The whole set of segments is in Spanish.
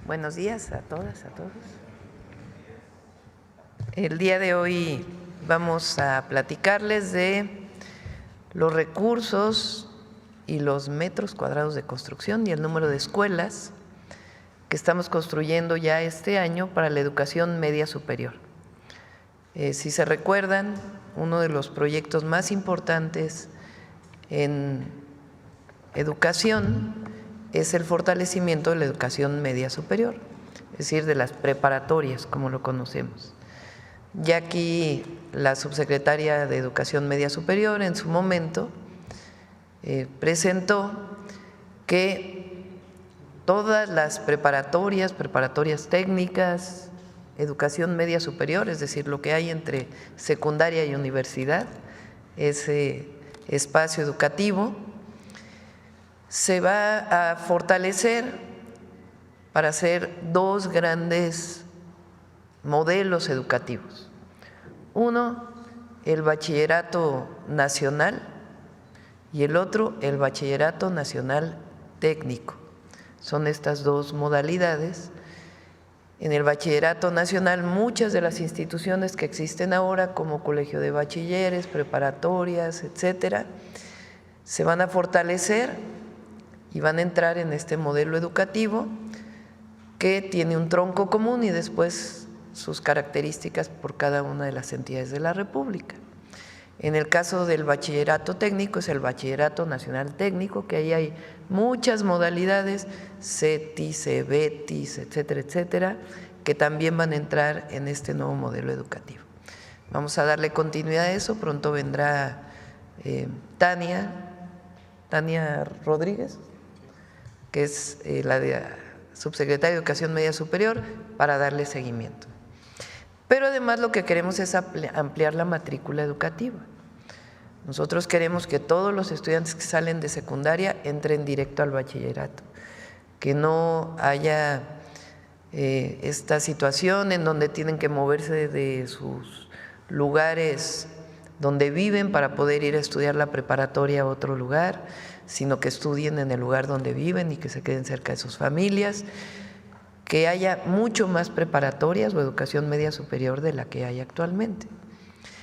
Buenos días a todas, a todos. El día de hoy vamos a platicarles de los recursos y los metros cuadrados de construcción y el número de escuelas que estamos construyendo ya este año para la educación media superior. Si se recuerdan, uno de los proyectos más importantes en educación es el fortalecimiento de la educación media superior, es decir, de las preparatorias, como lo conocemos. Ya aquí la subsecretaria de Educación Media Superior en su momento presentó que todas las preparatorias técnicas, educación media superior, es decir, lo que hay entre secundaria y universidad, ese espacio educativo, se va a fortalecer para hacer dos grandes modelos educativos. Uno, el bachillerato nacional y el otro, el bachillerato nacional técnico. Son estas dos modalidades. En el bachillerato nacional, muchas de las instituciones que existen ahora, como colegio de bachilleres, preparatorias, etcétera, se van a fortalecer y van a entrar en este modelo educativo que tiene un tronco común y después sus características por cada una de las entidades de la República. En el caso del bachillerato técnico es el Bachillerato Nacional Técnico, que ahí hay muchas modalidades, CETIS, CEBETIS, etcétera, etcétera, que también van a entrar en este nuevo modelo educativo. Vamos a darle continuidad a eso, pronto vendrá Tania Rodríguez, que es la subsecretaria de Educación Media Superior, para darle seguimiento. Pero además lo que queremos es ampliar la matrícula educativa. Nosotros queremos que todos los estudiantes que salen de secundaria entren directo al bachillerato, que no haya esta situación en donde tienen que moverse de sus lugares donde viven para poder ir a estudiar la preparatoria a otro lugar, sino que estudien en el lugar donde viven y que se queden cerca de sus familias, que haya mucho más preparatorias o educación media superior de la que hay actualmente.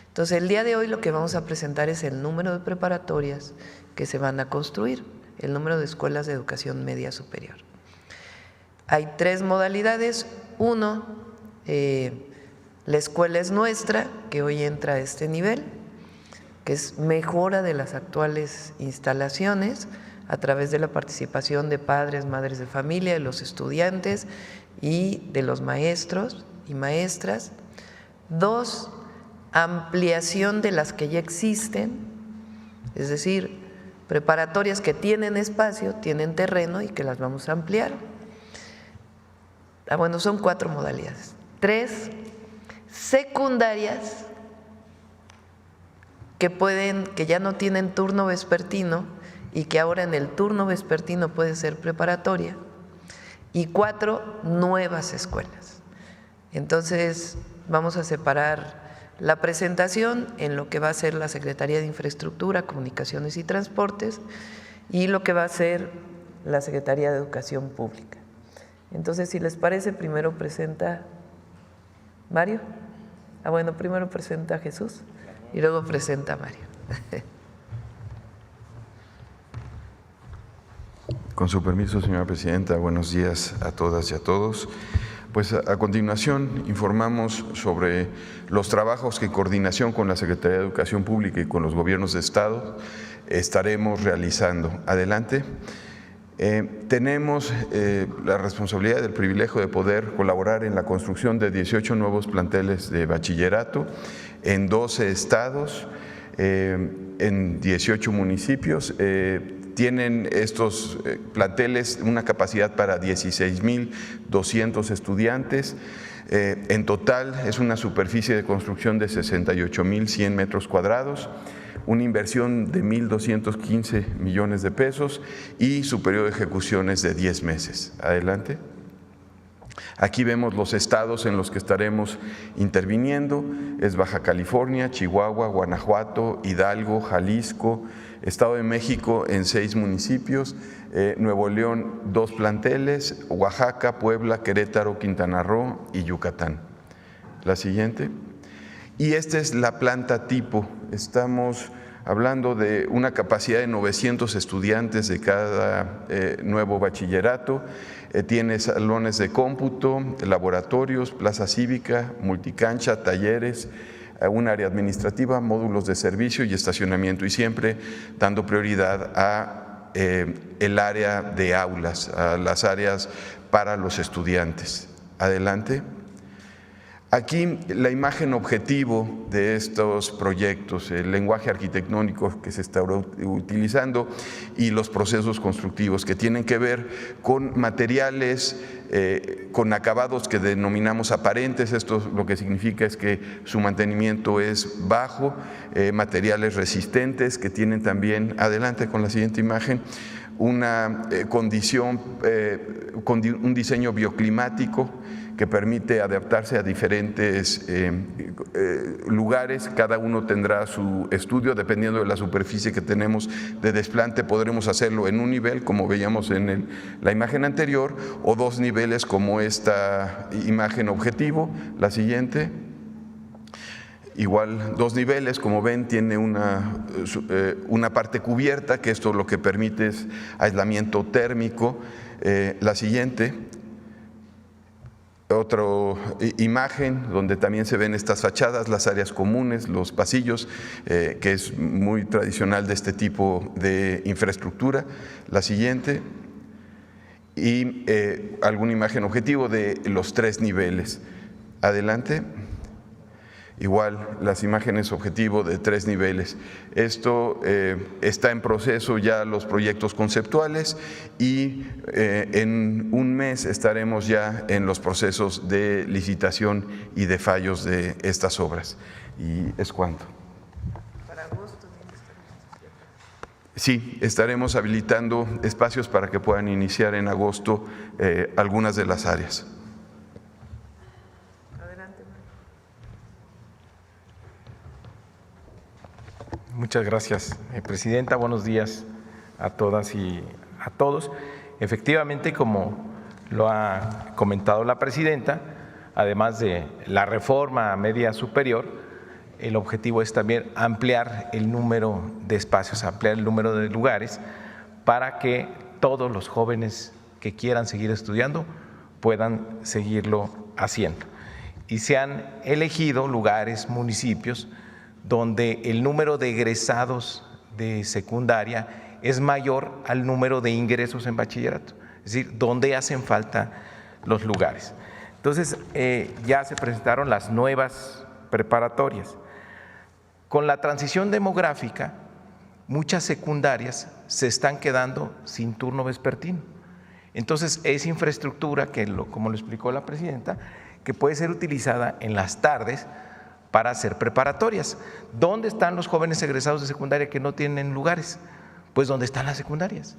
Entonces, el día de hoy lo que vamos a presentar es el número de preparatorias que se van a construir, el número de escuelas de educación media superior. Hay tres modalidades. Uno, la escuela es nuestra, que hoy entra a este nivel, que es mejora de las actuales instalaciones a través de la participación de padres, madres de familia, de los estudiantes y de los maestros y maestras. Dos, ampliación de las que ya existen, es decir, preparatorias que tienen espacio, tienen terreno y que las vamos a ampliar. Bueno, son cuatro modalidades. Tres, secundarias que ya no tienen turno vespertino y que ahora en el turno vespertino puede ser preparatoria, y cuatro, nuevas escuelas. Entonces vamos a separar la presentación en lo que va a ser la Secretaría de Infraestructura, Comunicaciones y Transportes y lo que va a ser la Secretaría de Educación Pública. Entonces, si les parece, primero presenta Mario. Bueno, primero presenta Jesús y luego presenta Mario. Con su permiso, señora presidenta, buenos días a todas y a todos. Pues a continuación informamos sobre los trabajos que en coordinación con la Secretaría de Educación Pública y con los gobiernos de Estado estaremos realizando. Adelante. Tenemos la responsabilidad del privilegio de poder colaborar en la construcción de 18 nuevos planteles de bachillerato en 12 estados, en 18 municipios. Tienen estos planteles una capacidad para 16,200 estudiantes. En total es una superficie de construcción de 68,100 metros cuadrados, una inversión de 1,215 millones de pesos y su periodo de ejecución es de 10 meses. Adelante. Aquí vemos los estados en los que estaremos interviniendo, es Baja California, Chihuahua, Guanajuato, Hidalgo, Jalisco, Estado de México en 6 municipios, Nuevo León 2 planteles, Oaxaca, Puebla, Querétaro, Quintana Roo y Yucatán. La siguiente. Y esta es la planta tipo. Estamos hablando de una capacidad de 900 estudiantes de cada nuevo bachillerato. Tiene salones de cómputo, laboratorios, plaza cívica, multicancha, talleres, un área administrativa, módulos de servicio y estacionamiento, y siempre dando prioridad a el área de aulas, a las áreas para los estudiantes. Adelante. Aquí la imagen objetivo de estos proyectos, el lenguaje arquitectónico que se está utilizando y los procesos constructivos que tienen que ver con materiales, con acabados que denominamos aparentes. Esto lo que significa es que su mantenimiento es bajo, materiales resistentes que tienen también, adelante con la siguiente imagen, una condición, un diseño bioclimático que permite adaptarse a diferentes lugares. Cada uno tendrá su estudio, dependiendo de la superficie que tenemos de desplante. Podremos hacerlo en un nivel, como veíamos en la imagen anterior, o 2 niveles, como esta imagen objetivo. La siguiente. Igual 2 niveles, como ven, tiene una parte cubierta, que esto lo que permite es aislamiento térmico. La siguiente. Otra imagen donde también se ven estas fachadas, las áreas comunes, los pasillos, que es muy tradicional de este tipo de infraestructura. La siguiente. Y alguna imagen objetivo de los 3 niveles. Adelante. Igual las imágenes objetivo de 3 niveles. Esto está en proceso ya los proyectos conceptuales, y en un mes estaremos ya en los procesos de licitación y de fallos de estas obras. Y es cuanto. Para agosto. Sí, estaremos habilitando espacios para que puedan iniciar en agosto algunas de las áreas. Muchas gracias, Presidenta. Buenos días a todas y a todos. Efectivamente, como lo ha comentado la Presidenta, además de la reforma media superior, el objetivo es también ampliar el número de espacios, ampliar el número de lugares para que todos los jóvenes que quieran seguir estudiando puedan seguirlo haciendo. Y se han elegido lugares, municipios, donde el número de egresados de secundaria es mayor al número de ingresos en bachillerato, es decir, donde hacen falta los lugares. Entonces, ya se presentaron las nuevas preparatorias. Con la transición demográfica, muchas secundarias se están quedando sin turno vespertino. Entonces, es infraestructura que, como lo explicó la Presidenta, que puede ser utilizada en las tardes para hacer preparatorias. ¿Dónde están los jóvenes egresados de secundaria que no tienen lugares? Pues donde están las secundarias.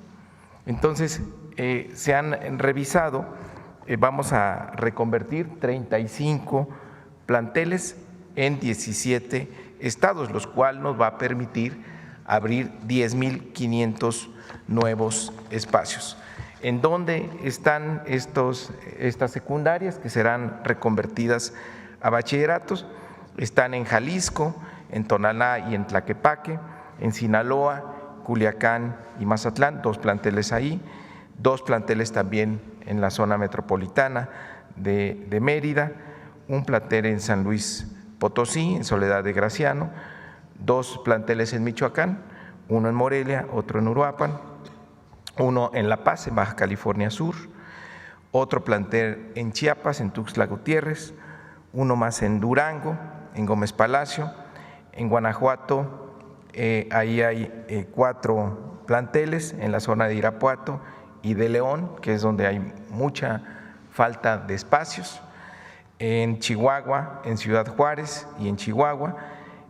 Entonces, se han revisado, vamos a reconvertir 35 planteles en 17 estados, los cuales nos va a permitir abrir 10,500 nuevos espacios. ¿En dónde están estas secundarias que serán reconvertidas a bachilleratos? Están en Jalisco, en Tonalá y en Tlaquepaque, en Sinaloa, Culiacán y Mazatlán, 2 planteles ahí, 2 planteles también en la zona metropolitana de Mérida, un plantel en San Luis Potosí, en Soledad de Graciano, 2 planteles en Michoacán, uno en Morelia, otro en Uruapan, uno en La Paz, en Baja California Sur, otro plantel en Chiapas, en Tuxtla Gutiérrez, uno más en Durango, en Gómez Palacio, en Guanajuato, ahí hay 4 planteles en la zona de Irapuato y de León, que es donde hay mucha falta de espacios, en Chihuahua, en Ciudad Juárez y en Chihuahua,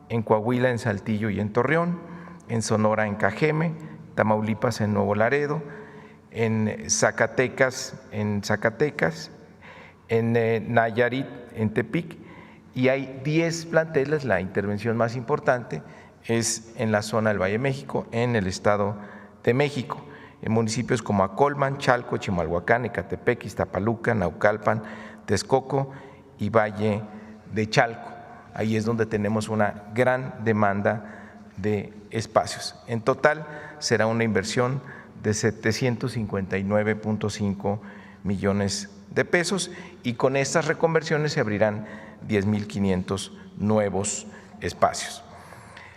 en Coahuila, en Saltillo y en Torreón, en Sonora, en Cajeme, Tamaulipas, en Nuevo Laredo, en Zacatecas, en Nayarit, en Tepic, y hay 10 planteles, la intervención más importante es en la zona del Valle de México, en el Estado de México, en municipios como Acolman, Chalco, Chimalhuacán, Ecatepec, Iztapaluca, Naucalpan, Texcoco y Valle de Chalco. Ahí es donde tenemos una gran demanda de espacios. En total será una inversión de 759.5 millones de pesos y con estas reconversiones se abrirán 10.500 nuevos espacios.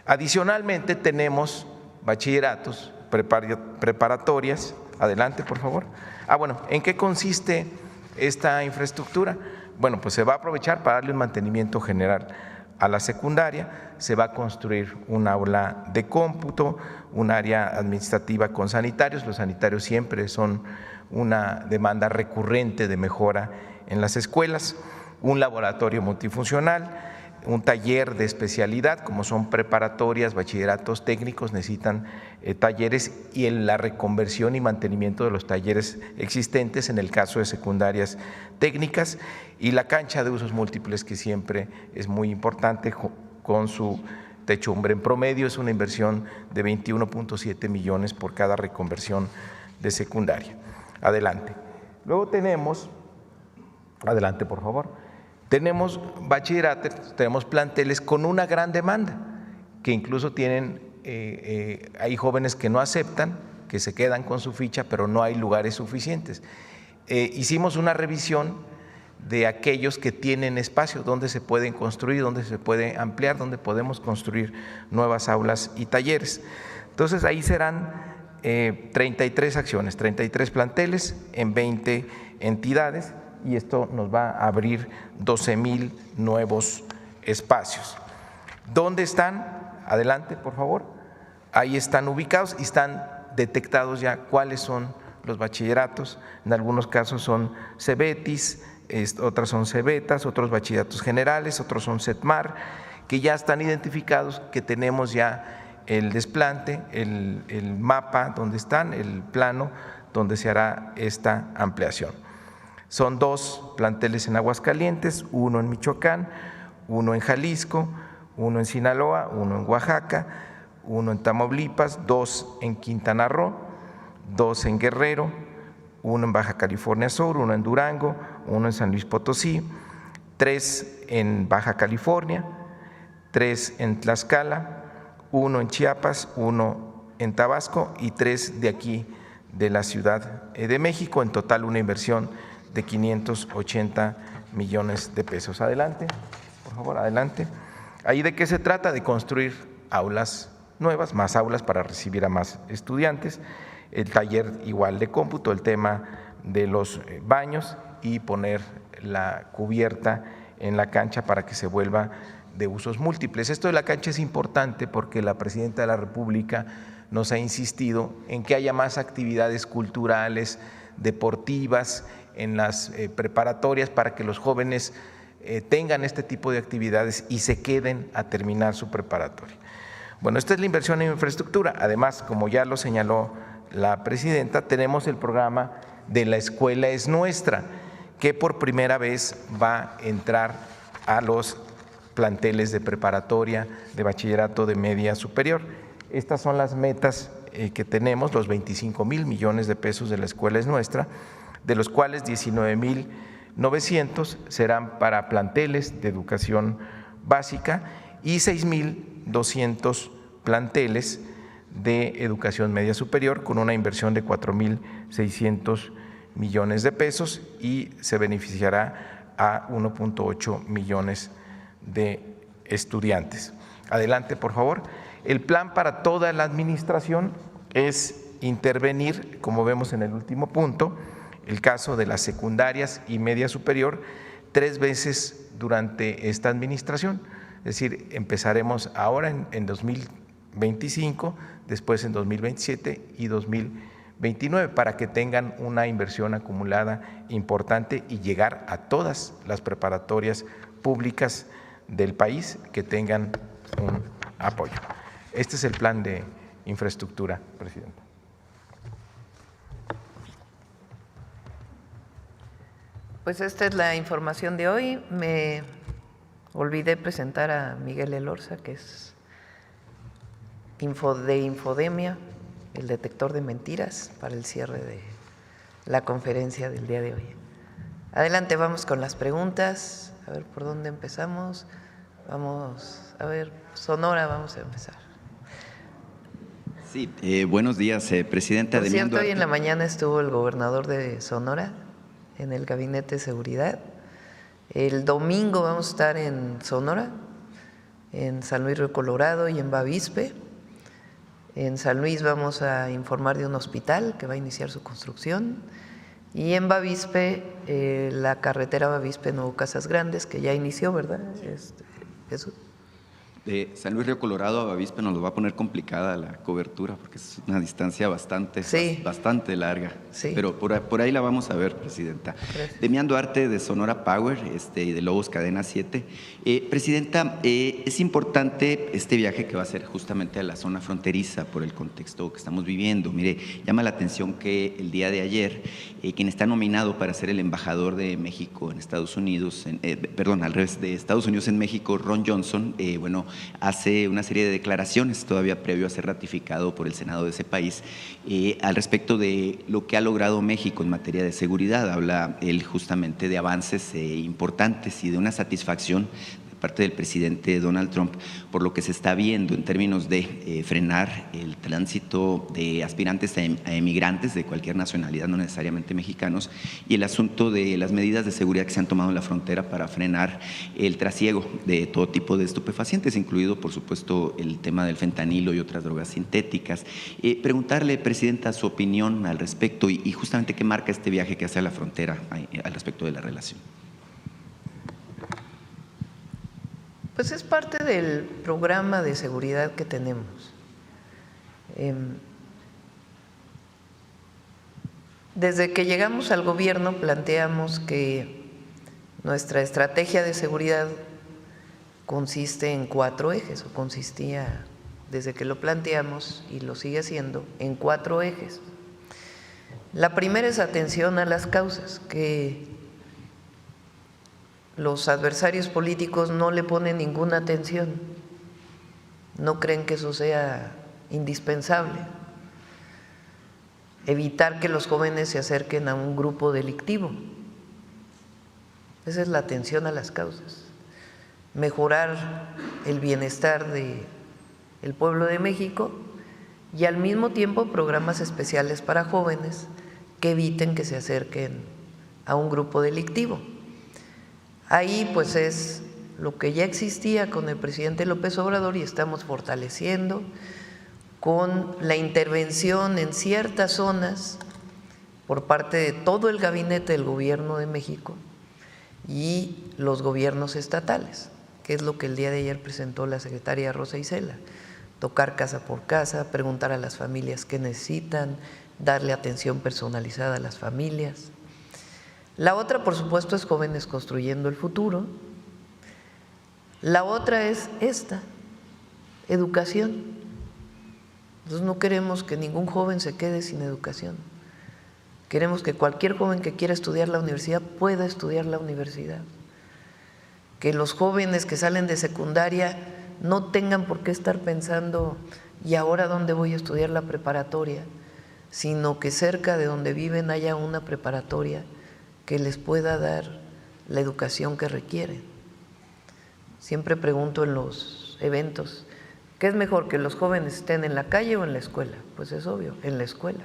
Adicionalmente tenemos bachilleratos, preparatorias. Adelante, por favor. Bueno, ¿en qué consiste esta infraestructura? Bueno, pues se va a aprovechar para darle un mantenimiento general a la secundaria, se va a construir un aula de cómputo, un área administrativa con sanitarios. Los sanitarios siempre son una demanda recurrente de mejora en las escuelas, un laboratorio multifuncional, un taller de especialidad, como son preparatorias, bachilleratos técnicos, necesitan talleres y en la reconversión y mantenimiento de los talleres existentes en el caso de secundarias técnicas, y la cancha de usos múltiples, que siempre es muy importante, con su techumbre. En promedio es una inversión de 21.7 millones por cada reconversión de secundaria. Adelante. Luego tenemos, adelante por favor, tenemos bachilleratos, tenemos planteles con una gran demanda, que incluso tienen, hay jóvenes que no aceptan, que se quedan con su ficha, pero no hay lugares suficientes. Hicimos una revisión de aquellos que tienen espacio, donde se pueden construir, donde se puede ampliar, donde podemos construir nuevas aulas y talleres. Entonces ahí serán 33 acciones, 33 planteles en 20 entidades, y esto nos va a abrir 12,000 nuevos espacios. ¿Dónde están? Adelante, por favor. Ahí están ubicados y están detectados ya cuáles son los bachilleratos. En algunos casos son CEBETIS, otras son CEBETAS, otros bachilleratos generales, otros son CETMAR, que ya están identificados, que tenemos ya el desplante, el mapa donde están, el plano donde se hará esta ampliación. Son 2 planteles en Aguascalientes, 1 en Michoacán, 1 en Jalisco, 1 en Sinaloa, 1 en Oaxaca, 1 en Tamaulipas, 2 en Quintana Roo, 2 en Guerrero, 1 en Baja California Sur, 1 en Durango, 1 en San Luis Potosí, 3 en Baja California, 3 en Tlaxcala, 1 en Chiapas, 1 en Tabasco y 3 de aquí de la Ciudad de México. En total una inversión de 580 millones de pesos. Adelante, por favor, adelante. ¿Ahí de qué se trata? De construir aulas nuevas, más aulas para recibir a más estudiantes, el taller igual de cómputo, el tema de los baños y poner la cubierta en la cancha para que se vuelva de usos múltiples. Esto de la cancha es importante porque la Presidenta de la República nos ha insistido en que haya más actividades culturales, deportivas en las preparatorias para que los jóvenes tengan este tipo de actividades y se queden a terminar su preparatoria. Bueno, esta es la inversión en infraestructura. Además, como ya lo señaló la Presidenta, tenemos el programa de La Escuela es Nuestra, que por primera vez va a entrar a los planteles de preparatoria, de bachillerato, de media superior. Estas son las metas que tenemos, los 25,000 millones de pesos de La Escuela es Nuestra, de los cuales 19,900 serán para planteles de educación básica y 6,200 planteles de educación media superior, con una inversión de 4,600 millones de pesos, y se beneficiará a 1.8 millones de estudiantes. Adelante, por favor. El plan para toda la administración es intervenir, como vemos en el último punto, el caso de las secundarias y media superior 3 veces durante esta administración. Es decir, empezaremos ahora en 2025, después en 2027 y 2029, para que tengan una inversión acumulada importante y llegar a todas las preparatorias públicas del país que tengan un apoyo. Este es el plan de infraestructura, Presidenta. Pues esta es la información de hoy. Me olvidé presentar a Miguel Elorza, que es de infodemia, el detector de mentiras, para el cierre de la conferencia del día de hoy. Adelante, vamos con las preguntas. A ver por dónde empezamos. Vamos a ver, Sonora, vamos a empezar. Sí, buenos días, presidenta. Por cierto, hoy en la mañana estuvo el gobernador de Sonora en el Gabinete de Seguridad. El domingo vamos a estar en Sonora, en San Luis Río Colorado y en Bavispe. En San Luis vamos a informar de un hospital que va a iniciar su construcción. Y en Bavispe, la carretera Bavispe-Nuevo Casas Grandes, que ya inició, ¿verdad? Jesús. De San Luis Río Colorado a Bavispe nos lo va a poner complicada la cobertura porque es una distancia bastante larga. Sí. Pero por ahí la vamos a ver, presidenta. Gracias. Demián Duarte, de Sonora Power y de Lobos Cadena 7. Presidenta, es importante este viaje que va a ser justamente a la zona fronteriza por el contexto que estamos viviendo. Mire, llama la atención que el día de ayer, quien está nominado para ser el embajador de México en Estados Unidos, de Estados Unidos en México, Ron Johnson, hace una serie de declaraciones todavía previo a ser ratificado por el Senado de ese país al respecto de lo que ha logrado México en materia de seguridad. Habla él justamente de avances importantes y de una satisfacción parte del presidente Donald Trump por lo que se está viendo en términos de frenar el tránsito de aspirantes a emigrantes de cualquier nacionalidad, no necesariamente mexicanos, y el asunto de las medidas de seguridad que se han tomado en la frontera para frenar el trasiego de todo tipo de estupefacientes, incluido, por supuesto, el tema del fentanilo y otras drogas sintéticas. Preguntarle, presidenta, su opinión al respecto y justamente qué marca este viaje que hace a la frontera al respecto de la relación. Pues es parte del programa de seguridad que tenemos. Desde que llegamos al gobierno planteamos que nuestra estrategia de seguridad consiste en 4 ejes, o consistía desde que lo planteamos y lo sigue haciendo, en 4 ejes. La primera es atención a las causas, que los adversarios políticos no le ponen ninguna atención, no creen que eso sea indispensable. Evitar que los jóvenes se acerquen a un grupo delictivo, esa es la atención a las causas. Mejorar el bienestar del pueblo de México y al mismo tiempo programas especiales para jóvenes que eviten que se acerquen a un grupo delictivo. Ahí pues es lo que ya existía con el presidente López Obrador y estamos fortaleciendo con la intervención en ciertas zonas por parte de todo el gabinete del Gobierno de México y los gobiernos estatales, que es lo que el día de ayer presentó la secretaria Rosa Isela: tocar casa por casa, preguntar a las familias qué necesitan, darle atención personalizada a las familias. La otra, por supuesto, es Jóvenes Construyendo el Futuro. La otra es esta, educación. Nosotros no queremos que ningún joven se quede sin educación. Queremos que cualquier joven que quiera estudiar la universidad pueda estudiar la universidad. Que los jóvenes que salen de secundaria no tengan por qué estar pensando ¿y ahora dónde voy a estudiar la preparatoria?, sino que cerca de donde viven haya una preparatoria que les pueda dar la educación que requieren. Siempre pregunto en los eventos, ¿qué es mejor, que los jóvenes estén en la calle o en la escuela? Pues es obvio, en la escuela.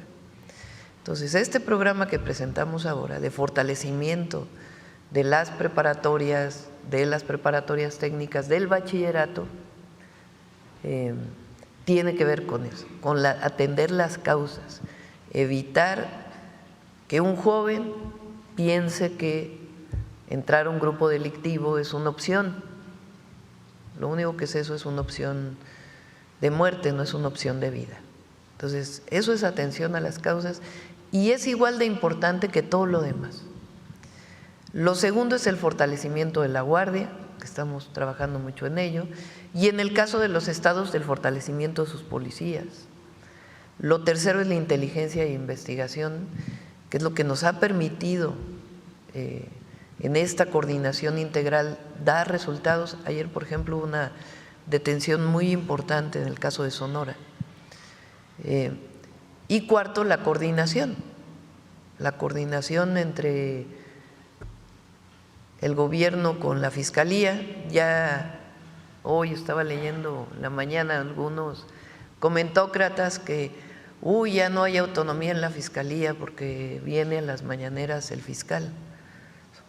Entonces, este programa que presentamos ahora de fortalecimiento de las preparatorias técnicas, del bachillerato, tiene que ver con eso, con atender las causas, evitar que un joven piense que entrar a un grupo delictivo es una opción. Lo único que es eso, es una opción de muerte, no es una opción de vida. Entonces, eso es atención a las causas y es igual de importante que todo lo demás. Lo segundo es el fortalecimiento de la Guardia, que estamos trabajando mucho en ello, y en el caso de los estados, del fortalecimiento de sus policías. Lo tercero es la inteligencia e investigación, que es lo que nos ha permitido en esta coordinación integral dar resultados. Ayer, por ejemplo, una detención muy importante en el caso de Sonora. Y cuarto, la coordinación entre el gobierno con la Fiscalía. Ya hoy estaba leyendo en la mañana algunos comentócratas que ya no hay autonomía en la Fiscalía porque viene a las mañaneras el fiscal.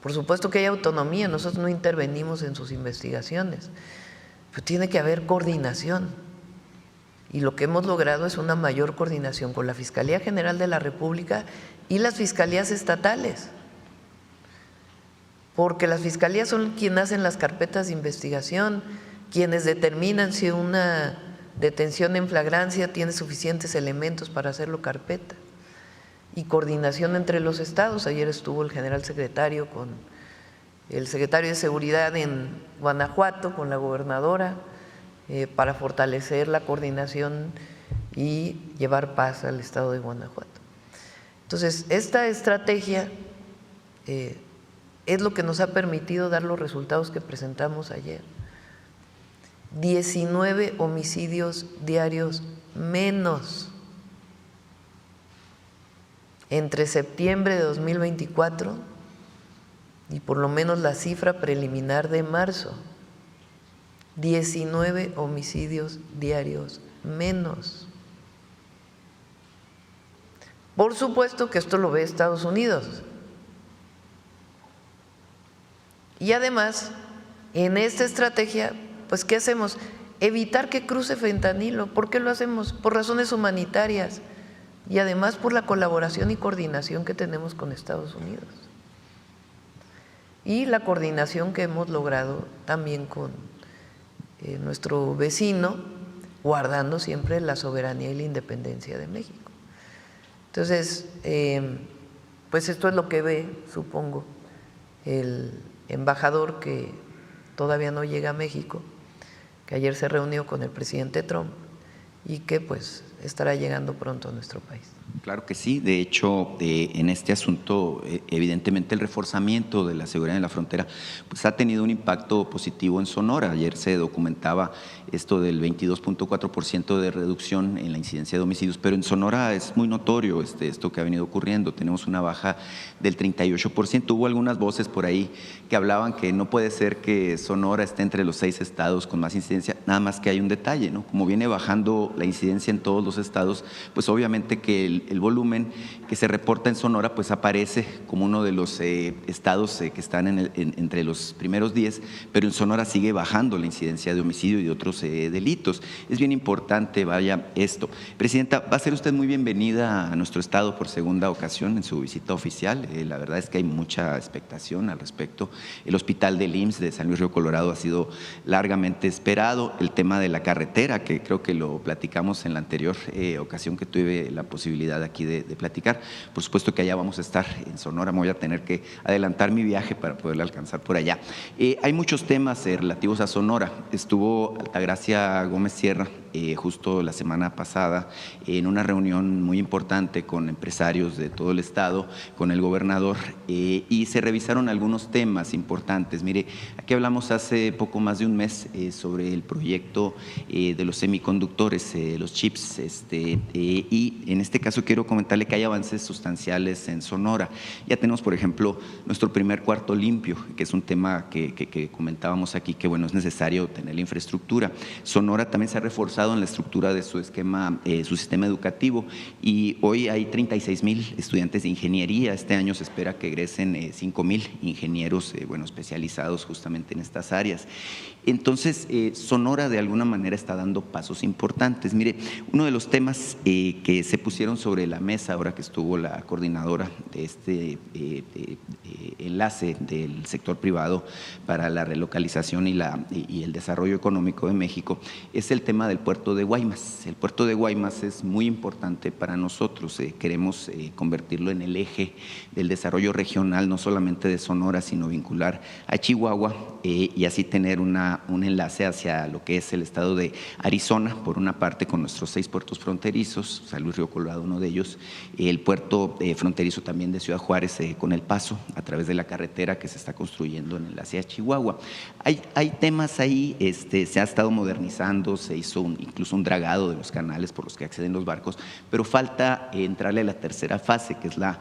Por supuesto que hay autonomía, nosotros no intervenimos en sus investigaciones, pero tiene que haber coordinación. Y lo que hemos logrado es una mayor coordinación con la Fiscalía General de la República y las fiscalías estatales, porque las fiscalías son quienes hacen las carpetas de investigación, quienes determinan si una detención en flagrancia tiene suficientes elementos para hacerlo carpeta. Y coordinación entre los estados. Ayer estuvo el general secretario con el secretario de Seguridad en Guanajuato, con la gobernadora, para fortalecer la coordinación y llevar paz al estado de Guanajuato. Entonces, esta estrategia es lo que nos ha permitido dar los resultados que presentamos ayer. 19 homicidios diarios menos entre septiembre de 2024 y por lo menos la cifra preliminar de marzo. 19 homicidios diarios menos. Por supuesto que esto lo ve Estados Unidos. Y además, en esta estrategia, pues ¿qué hacemos? Evitar que cruce fentanilo. ¿Por qué lo hacemos? Por razones humanitarias y además por la colaboración y coordinación que tenemos con Estados Unidos. Y la coordinación que hemos logrado también con nuestro vecino, guardando siempre la soberanía y la independencia de México. Entonces, pues esto es lo que ve, supongo, el embajador que todavía no llega a México, que ayer se reunió con el presidente Trump y que pues estará llegando pronto a nuestro país. Claro que sí, de hecho en este asunto evidentemente el reforzamiento de la seguridad en la frontera pues ha tenido un impacto positivo en Sonora. Ayer se documentaba esto del 22.4% de reducción en la incidencia de homicidios, pero en Sonora es muy notorio esto que ha venido ocurriendo. Tenemos una baja del 38%. Hubo algunas voces por ahí que hablaban que no puede ser que Sonora esté entre los 6 estados con más incidencia, nada más que hay un detalle, ¿no? Como viene bajando la incidencia en todos los estados, pues obviamente que el volumen que se reporta en Sonora pues aparece como uno de los estados que están entre los primeros 10, pero en Sonora sigue bajando la incidencia de homicidio y de otros delitos. Es bien importante, vaya, esto. Presidenta, va a ser usted muy bienvenida a nuestro estado por segunda ocasión en su visita oficial. La verdad es que hay mucha expectación al respecto. El hospital del IMSS de San Luis Río Colorado ha sido largamente esperado. El tema de la carretera, que creo que lo platicamos en la anterior ocasión que tuve la posibilidad aquí de platicar. Por supuesto que allá vamos a estar en Sonora, me voy a tener que adelantar mi viaje para poderle alcanzar por allá. Hay muchos temas relativos a Sonora. Estuvo Altagracia Gómez Sierra justo la semana pasada en una reunión muy importante con empresarios de todo el estado, con el gobernador, y se revisaron algunos temas importantes. Mire, aquí hablamos hace poco más de un mes sobre el proyecto de los semiconductores, los chips, y en este caso quiero comentarle que hay avances sustanciales en Sonora. Ya tenemos, por ejemplo, nuestro primer cuarto limpio, que es un tema que comentábamos aquí, que bueno, es necesario tener la infraestructura. Sonora también se ha reforzado en la estructura de su esquema, su sistema educativo, y hoy hay 36,000 estudiantes de ingeniería. Este año se espera que egresen 5,000 ingenieros especializados justamente en estas áreas. Entonces, Sonora de alguna manera está dando pasos importantes. Mire, uno de los temas que se pusieron sobre la mesa ahora que estuvo la coordinadora de este enlace del sector privado para la relocalización y el desarrollo económico de México es el tema del puerto puerto de Guaymas. El puerto de Guaymas es muy importante para nosotros. Queremos convertirlo en el eje del desarrollo regional, no solamente de Sonora, sino vincular a Chihuahua y así tener un enlace hacia lo que es el estado de Arizona, por una parte con nuestros 6 puertos fronterizos, San Luis Río Colorado, uno de ellos, el puerto fronterizo también de Ciudad Juárez con El Paso, a través de la carretera que se está construyendo en enlace a Chihuahua. Hay temas ahí, se ha estado modernizando, se hizo incluso un dragado de los canales por los que acceden los barcos, pero falta entrarle a la tercera fase, que es la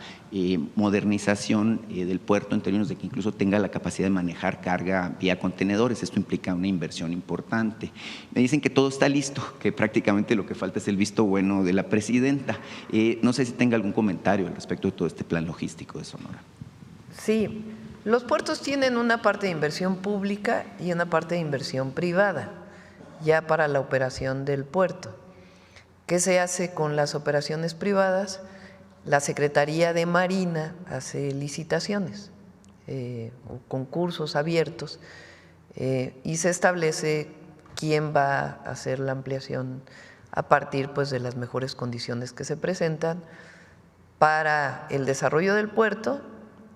modernización del puerto en términos de que incluso tenga la capacidad de manejar carga vía contenedores. Esto implica una inversión importante. Me dicen que todo está listo, que prácticamente lo que falta es el visto bueno de la presidenta. No sé si tenga algún comentario al respecto de todo este plan logístico de Sonora. Sí, los puertos tienen una parte de inversión pública y una parte de inversión privada, ya para la operación del puerto. ¿Qué se hace con las operaciones privadas? La Secretaría de Marina hace licitaciones o concursos abiertos y se establece quién va a hacer la ampliación a partir pues, de las mejores condiciones que se presentan para el desarrollo del puerto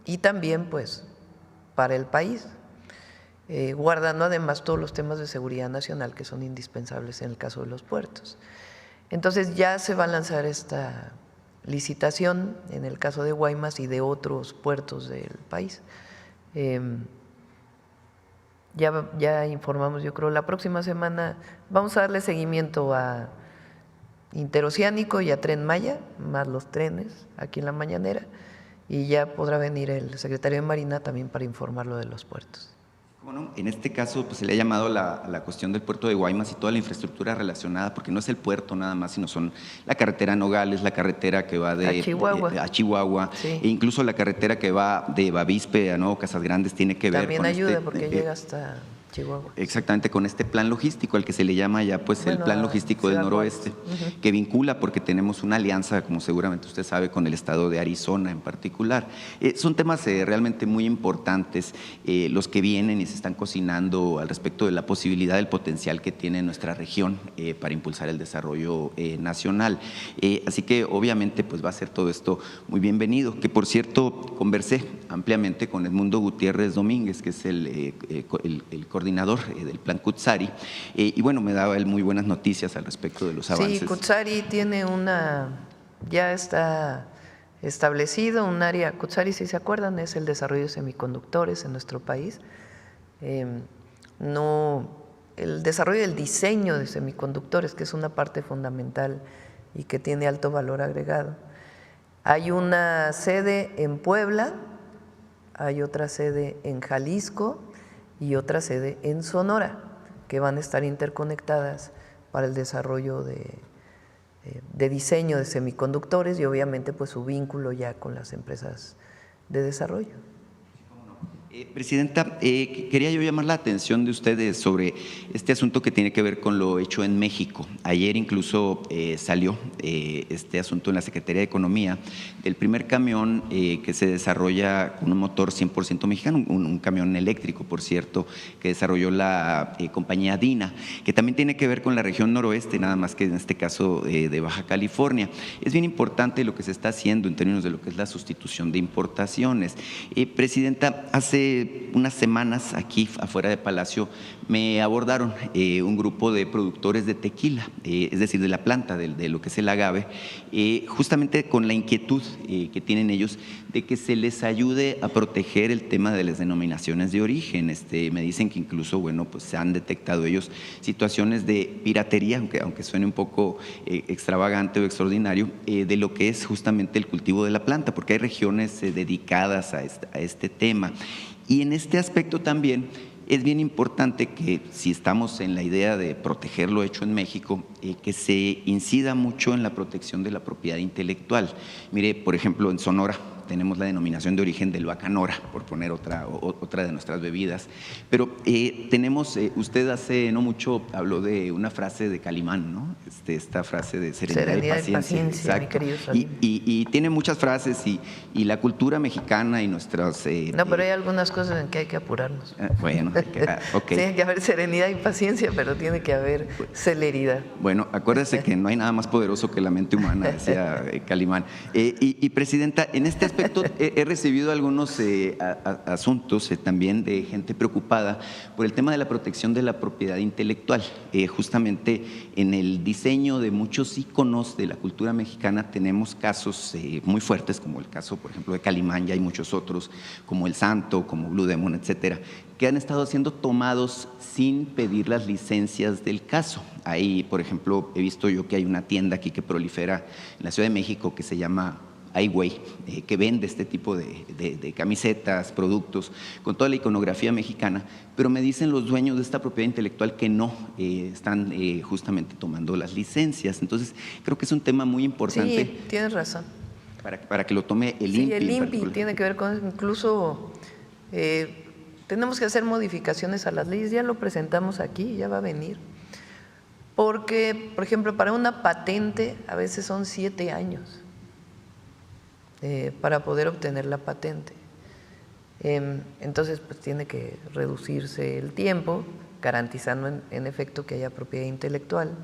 y también pues, para el país, guardando además todos los temas de seguridad nacional que son indispensables en el caso de los puertos. Entonces ya se va a lanzar esta licitación en el caso de Guaymas y de otros puertos del país. Ya informamos, yo creo, la próxima semana vamos a darle seguimiento a Interoceánico y a Tren Maya, más los trenes aquí en la mañanera, y ya podrá venir el secretario de Marina también para informarlo de los puertos. Bueno, en este caso pues, se le ha llamado la cuestión del puerto de Guaymas y toda la infraestructura relacionada, porque no es el puerto nada más, sino son la carretera Nogales, la carretera que va a Chihuahua sí. E incluso la carretera que va de Bavispe a Nuevo Casas Grandes tiene que ver también con ayuda porque llega hasta Chihuahua. Exactamente, con este plan logístico, al que se le llama ya pues el plan logístico del noroeste, que vincula, porque tenemos una alianza, como seguramente usted sabe, con el estado de Arizona en particular. Son temas realmente muy importantes los que vienen y se están cocinando al respecto de la posibilidad, del potencial que tiene nuestra región para impulsar el desarrollo nacional. Así que obviamente pues va a ser todo esto muy bienvenido, que por cierto conversé ampliamente con Edmundo Gutiérrez Domínguez, que es el coordinador del plan Cutzari, y bueno, me daba él muy buenas noticias al respecto de los avances. Sí, Cutzari tiene ya está establecido un área. Cutzari, si se acuerdan, es el desarrollo de semiconductores en nuestro país. El desarrollo del diseño de semiconductores, que es una parte fundamental y que tiene alto valor agregado. Hay una sede en Puebla, hay otra sede en Jalisco y otra sede en Sonora, que van a estar interconectadas para el desarrollo de diseño de semiconductores y obviamente pues su vínculo ya con las empresas de desarrollo. Presidenta, quería yo llamar la atención de ustedes sobre este asunto que tiene que ver con lo hecho en México. Ayer incluso salió este asunto en la Secretaría de Economía del primer camión que se desarrolla con un motor 100% mexicano, un camión eléctrico, por cierto, que desarrolló la compañía Dina, que también tiene que ver con la región noroeste, nada más que en este caso de Baja California. Es bien importante lo que se está haciendo en términos de lo que es la sustitución de importaciones. Presidenta, hace unas semanas aquí afuera de Palacio me abordaron un grupo de productores de tequila, es decir, de la planta, de lo que es el agave, justamente con la inquietud que tienen ellos de que se les ayude a proteger el tema de las denominaciones de origen. Me dicen que incluso, bueno, pues se han detectado ellos situaciones de piratería, aunque suene un poco extravagante o extraordinario, de lo que es justamente el cultivo de la planta, porque hay regiones dedicadas a este tema. Y en este aspecto también es bien importante que, si estamos en la idea de proteger lo hecho en México, que se incida mucho en la protección de la propiedad intelectual. Mire, por ejemplo, en Sonora tenemos la denominación de origen del bacanora, por poner otra de nuestras bebidas. Pero tenemos, usted hace no mucho habló de una frase de Calimán, ¿no? Esta frase de serenidad y paciencia. Mi querido Salim. Y tiene muchas frases y la cultura mexicana y nuestras… no, pero hay algunas cosas en que hay que apurarnos. Bueno, ok. Tiene que haber serenidad y paciencia, pero tiene que haber celeridad. Bueno, acuérdese que no hay nada más poderoso que la mente humana, decía Calimán. Y Presidenta, en este aspecto he recibido algunos asuntos también de gente preocupada por el tema de la protección de la propiedad intelectual. Justamente en el diseño de muchos íconos de la cultura mexicana tenemos casos muy fuertes, como el caso, por ejemplo, de Calimán, y hay muchos otros, como El Santo, como Blue Demon, etcétera, que han estado siendo tomados sin pedir las licencias del caso. Ahí, por ejemplo, he visto yo que hay una tienda aquí que prolifera en la Ciudad de México que se llama Ai Weiwei, que vende este tipo de camisetas, productos, con toda la iconografía mexicana, pero me dicen los dueños de esta propiedad intelectual que no están justamente tomando las licencias. Entonces, creo que es un tema muy importante. Sí, tienes razón. Para que lo tome el INPI. Sí, el INPI tiene que ver con, incluso tenemos que hacer modificaciones a las leyes, ya lo presentamos aquí, ya va a venir. Porque, por ejemplo, para una patente a veces son 7 años para poder obtener la patente. Entonces, pues tiene que reducirse el tiempo, garantizando en efecto que haya propiedad intelectual.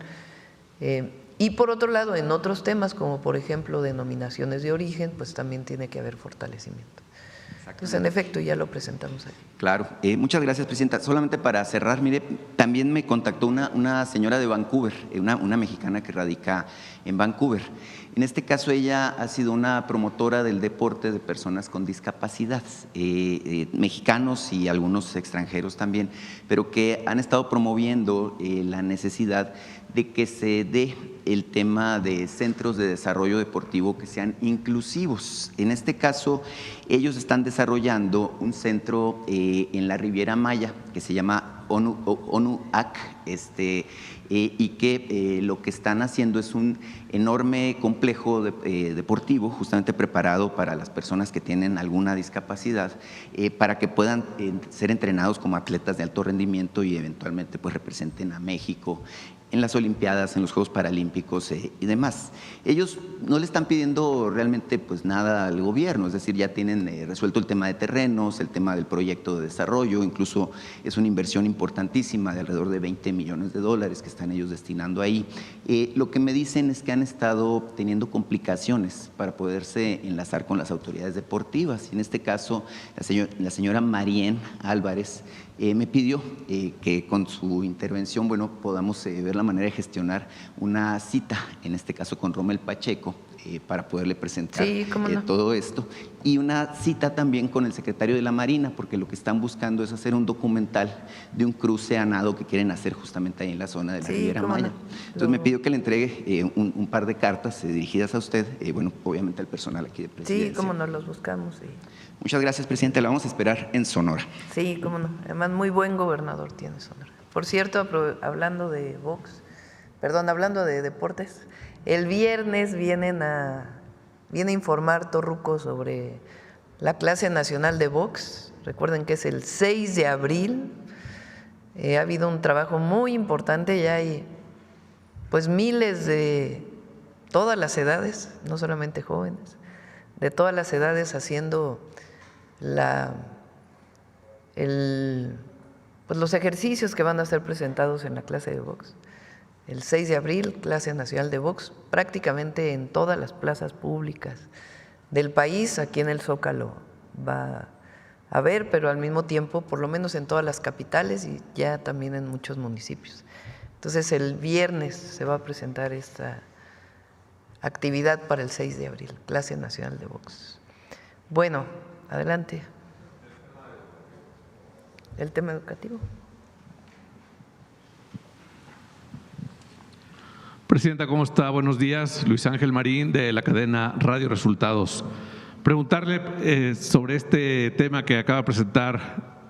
Y por otro lado, en otros temas, como por ejemplo denominaciones de origen, pues también tiene que haber fortalecimiento. Entonces, en efecto, ya lo presentamos ahí. Claro. Muchas gracias, Presidenta. Solamente para cerrar, mire, también me contactó una señora de Vancouver, una mexicana que radica en Vancouver. En este caso, ella ha sido una promotora del deporte de personas con discapacidad, mexicanos y algunos extranjeros también, pero que han estado promoviendo la necesidad de que se dé el tema de centros de desarrollo deportivo que sean inclusivos. En este caso, ellos están desarrollando un centro en la Riviera Maya que se llama ONUAC, y que lo que están haciendo es un enorme complejo deportivo justamente preparado para las personas que tienen alguna discapacidad, para que puedan ser entrenados como atletas de alto rendimiento y eventualmente pues representen a México en las Olimpiadas, en los Juegos Paralímpicos y demás. Ellos no le están pidiendo realmente pues nada al gobierno, es decir, ya tienen resuelto el tema de terrenos, el tema del proyecto de desarrollo, incluso es una inversión importantísima de alrededor de $20 millones que están ellos destinando ahí. Lo que me dicen es que han estado teniendo complicaciones para poderse enlazar con las autoridades deportivas. Y en este caso, la señora Marien Álvarez me pidió que con su intervención, bueno, podamos ver la manera de gestionar una cita, en este caso con Rommel Pacheco, para poderle presentar todo esto, y una cita también con el secretario de la Marina, porque lo que están buscando es hacer un documental de un cruce a nado que quieren hacer justamente ahí en la zona de la Riviera Maya. Entonces me pidió que le entregue un par de cartas dirigidas a usted, bueno, obviamente al personal aquí de Presidencia. Sí, cómo no, los buscamos. Sí. Muchas gracias, Presidente, la vamos a esperar en Sonora. Sí, cómo no, además muy buen gobernador tiene Sonora. Por cierto, hablando de hablando de deportes, el viernes viene a informar Torruco sobre la clase nacional de box. Recuerden que es el 6 de abril. Ha habido un trabajo muy importante, ya hay pues miles de todas las edades, no solamente jóvenes, de todas las edades haciendo pues los ejercicios que van a ser presentados en la clase de box. El 6 de abril, clase nacional de box, prácticamente en todas las plazas públicas del país, aquí en el Zócalo va a haber, pero al mismo tiempo, por lo menos en todas las capitales y ya también en muchos municipios. Entonces, el viernes se va a presentar esta actividad para el 6 de abril, clase nacional de box. Bueno, adelante. El tema educativo. Presidenta, ¿cómo está? Buenos días. Luis Ángel Marín, de la cadena Radio Resultados. Preguntarle sobre este tema que acaba de presentar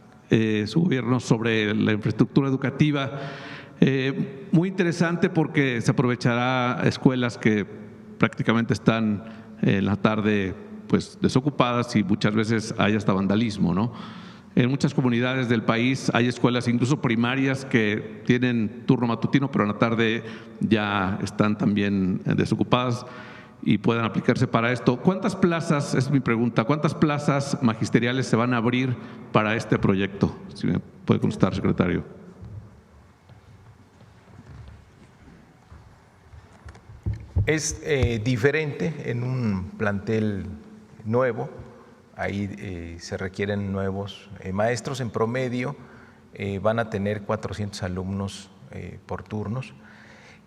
su gobierno sobre la infraestructura educativa. Muy interesante porque se aprovechará escuelas que prácticamente están en la tarde pues desocupadas y muchas veces hay hasta vandalismo, ¿no? En muchas comunidades del país hay escuelas, incluso primarias, que tienen turno matutino, pero en la tarde ya están también desocupadas y pueden aplicarse para esto. ¿Cuántas plazas, es mi pregunta, cuántas plazas magisteriales se van a abrir para este proyecto? Si me puede contestar, secretario. Es diferente en un plantel nuevo. Ahí se requieren nuevos maestros. En promedio van a tener 400 alumnos por turnos.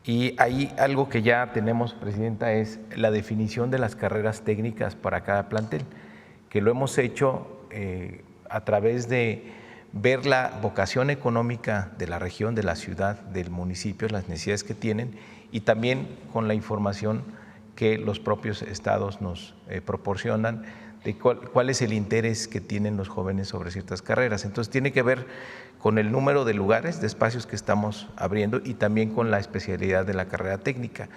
Y ahí algo que ya tenemos, Presidenta, es la definición de las carreras técnicas para cada plantel, que lo hemos hecho a través de ver la vocación económica de la región, de la ciudad, del municipio, las necesidades que tienen, y también con la información que los propios estados nos proporcionan de cuál es el interés que tienen los jóvenes sobre ciertas carreras. Entonces tiene que ver con el número de lugares, de espacios que estamos abriendo y también con la especialidad de la carrera técnica.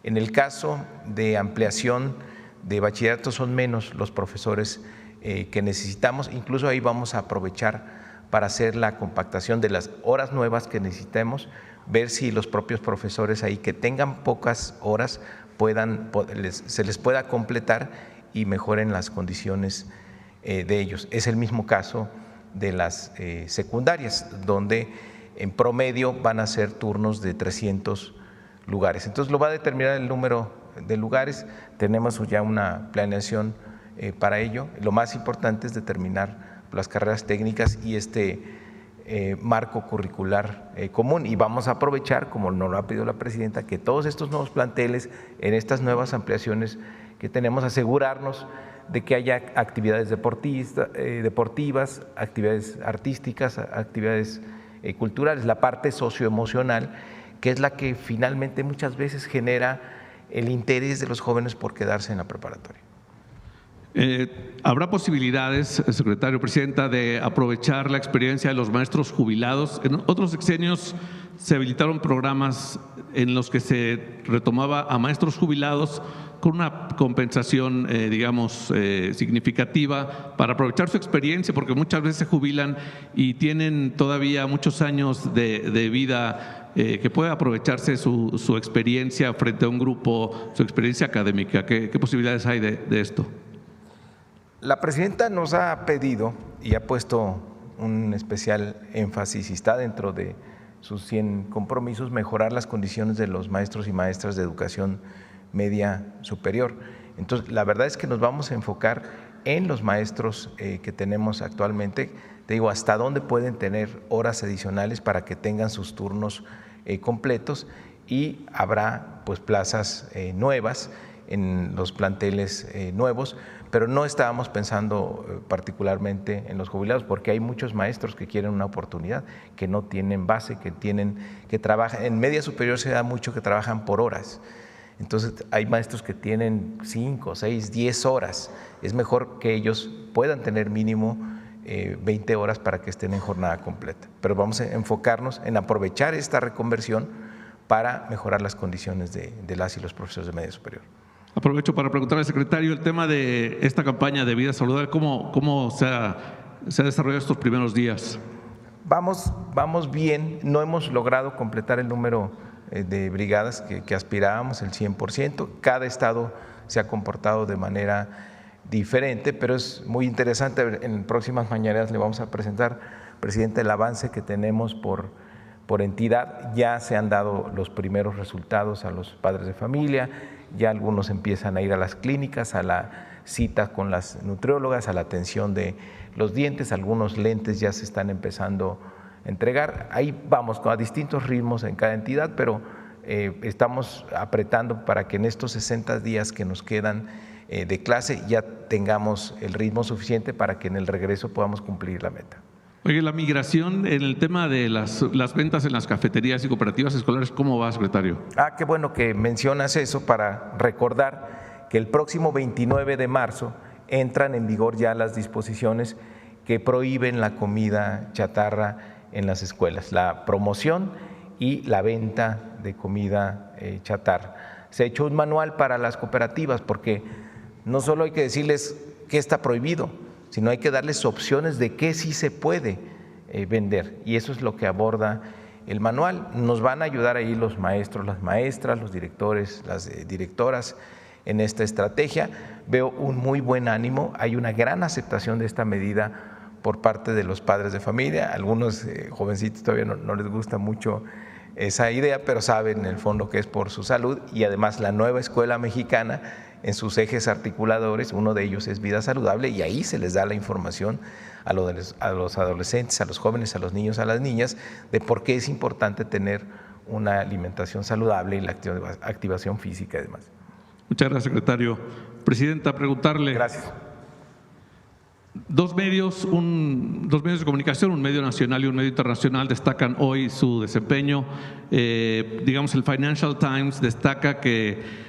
En el caso de ampliación de bachillerato son menos los profesores que necesitamos, incluso ahí vamos a aprovechar para hacer la compactación de las horas nuevas que necesitemos, ver si los propios profesores ahí que tengan pocas horas se les pueda completar y mejoren las condiciones de ellos. Es el mismo caso de las secundarias, donde en promedio van a ser turnos de 300 lugares. Entonces lo va a determinar el número de lugares, tenemos ya una planeación para ello. Lo más importante es determinar las carreras técnicas y marco curricular común, y vamos a aprovechar, como nos lo ha pedido la presidenta, que todos estos nuevos planteles, en estas nuevas ampliaciones que tenemos, asegurarnos de que haya actividades deportivas, actividades artísticas, actividades culturales, la parte socioemocional, que es la que finalmente muchas veces genera el interés de los jóvenes por quedarse en la preparatoria. ¿Habrá posibilidades, secretario, presidenta, de aprovechar la experiencia de los maestros jubilados? En otros sexenios se habilitaron programas en los que se retomaba a maestros jubilados con una compensación, significativa para aprovechar su experiencia, porque muchas veces se jubilan y tienen todavía muchos años de vida que puede aprovecharse su experiencia frente a un grupo, su experiencia académica. ¿Qué posibilidades hay de esto? La presidenta nos ha pedido y ha puesto un especial énfasis, y está dentro de sus 100 compromisos, mejorar las condiciones de los maestros y maestras de educación media superior. Entonces, la verdad es que nos vamos a enfocar en los maestros que tenemos actualmente. Te digo, hasta dónde pueden tener horas adicionales para que tengan sus turnos completos, y habrá pues plazas nuevas en los planteles nuevos, pero no estábamos pensando particularmente en los jubilados, porque hay muchos maestros que quieren una oportunidad, que no tienen base, que trabajan. En media superior se da mucho que trabajan por horas. Entonces hay maestros que tienen 5, 6, 10 horas. Es mejor que ellos puedan tener mínimo 20 horas para que estén en jornada completa. Pero vamos a enfocarnos en aprovechar esta reconversión para mejorar las condiciones de las y los profesores de media superior. Aprovecho para preguntarle al secretario el tema de esta campaña de vida saludable, ¿cómo se ha desarrollado estos primeros días? Vamos bien, no hemos logrado completar el número de brigadas que aspirábamos, el 100%. Cada estado se ha comportado de manera diferente, pero es muy interesante. En próximas mañaneras le vamos a presentar, presidente, el avance que tenemos por entidad. Ya se han dado los primeros resultados a los padres de familia, ya algunos empiezan a ir a las clínicas, a la cita con las nutriólogas, a la atención de los dientes, algunos lentes ya se están empezando a entregar. Ahí vamos a distintos ritmos en cada entidad, pero estamos apretando para que en estos 60 días que nos quedan de clase ya tengamos el ritmo suficiente para que en el regreso podamos cumplir la meta. Oye, la migración en el tema de las ventas en las cafeterías y cooperativas escolares, ¿cómo va, secretario? Qué bueno que mencionas eso, para recordar que el próximo 29 de marzo entran en vigor ya las disposiciones que prohíben la comida chatarra en las escuelas, la promoción y la venta de comida chatarra. Se ha hecho un manual para las cooperativas porque no solo hay que decirles qué está prohibido, sino hay que darles opciones de qué sí se puede vender, y eso es lo que aborda el manual. Nos van a ayudar ahí los maestros, las maestras, los directores, las directoras en esta estrategia. Veo un muy buen ánimo, hay una gran aceptación de esta medida por parte de los padres de familia. Algunos jovencitos todavía no les gusta mucho esa idea, pero saben en el fondo que es por su salud, y además la nueva escuela mexicana en sus ejes articuladores, uno de ellos es vida saludable, y ahí se les da la información a los adolescentes, a los jóvenes, a los niños, a las niñas, de por qué es importante tener una alimentación saludable y la activación física y demás. Muchas gracias, secretario. Presidenta, preguntarle. Gracias. Dos medios de comunicación, un medio nacional y un medio internacional, destacan hoy su desempeño. Digamos, el Financial Times destaca que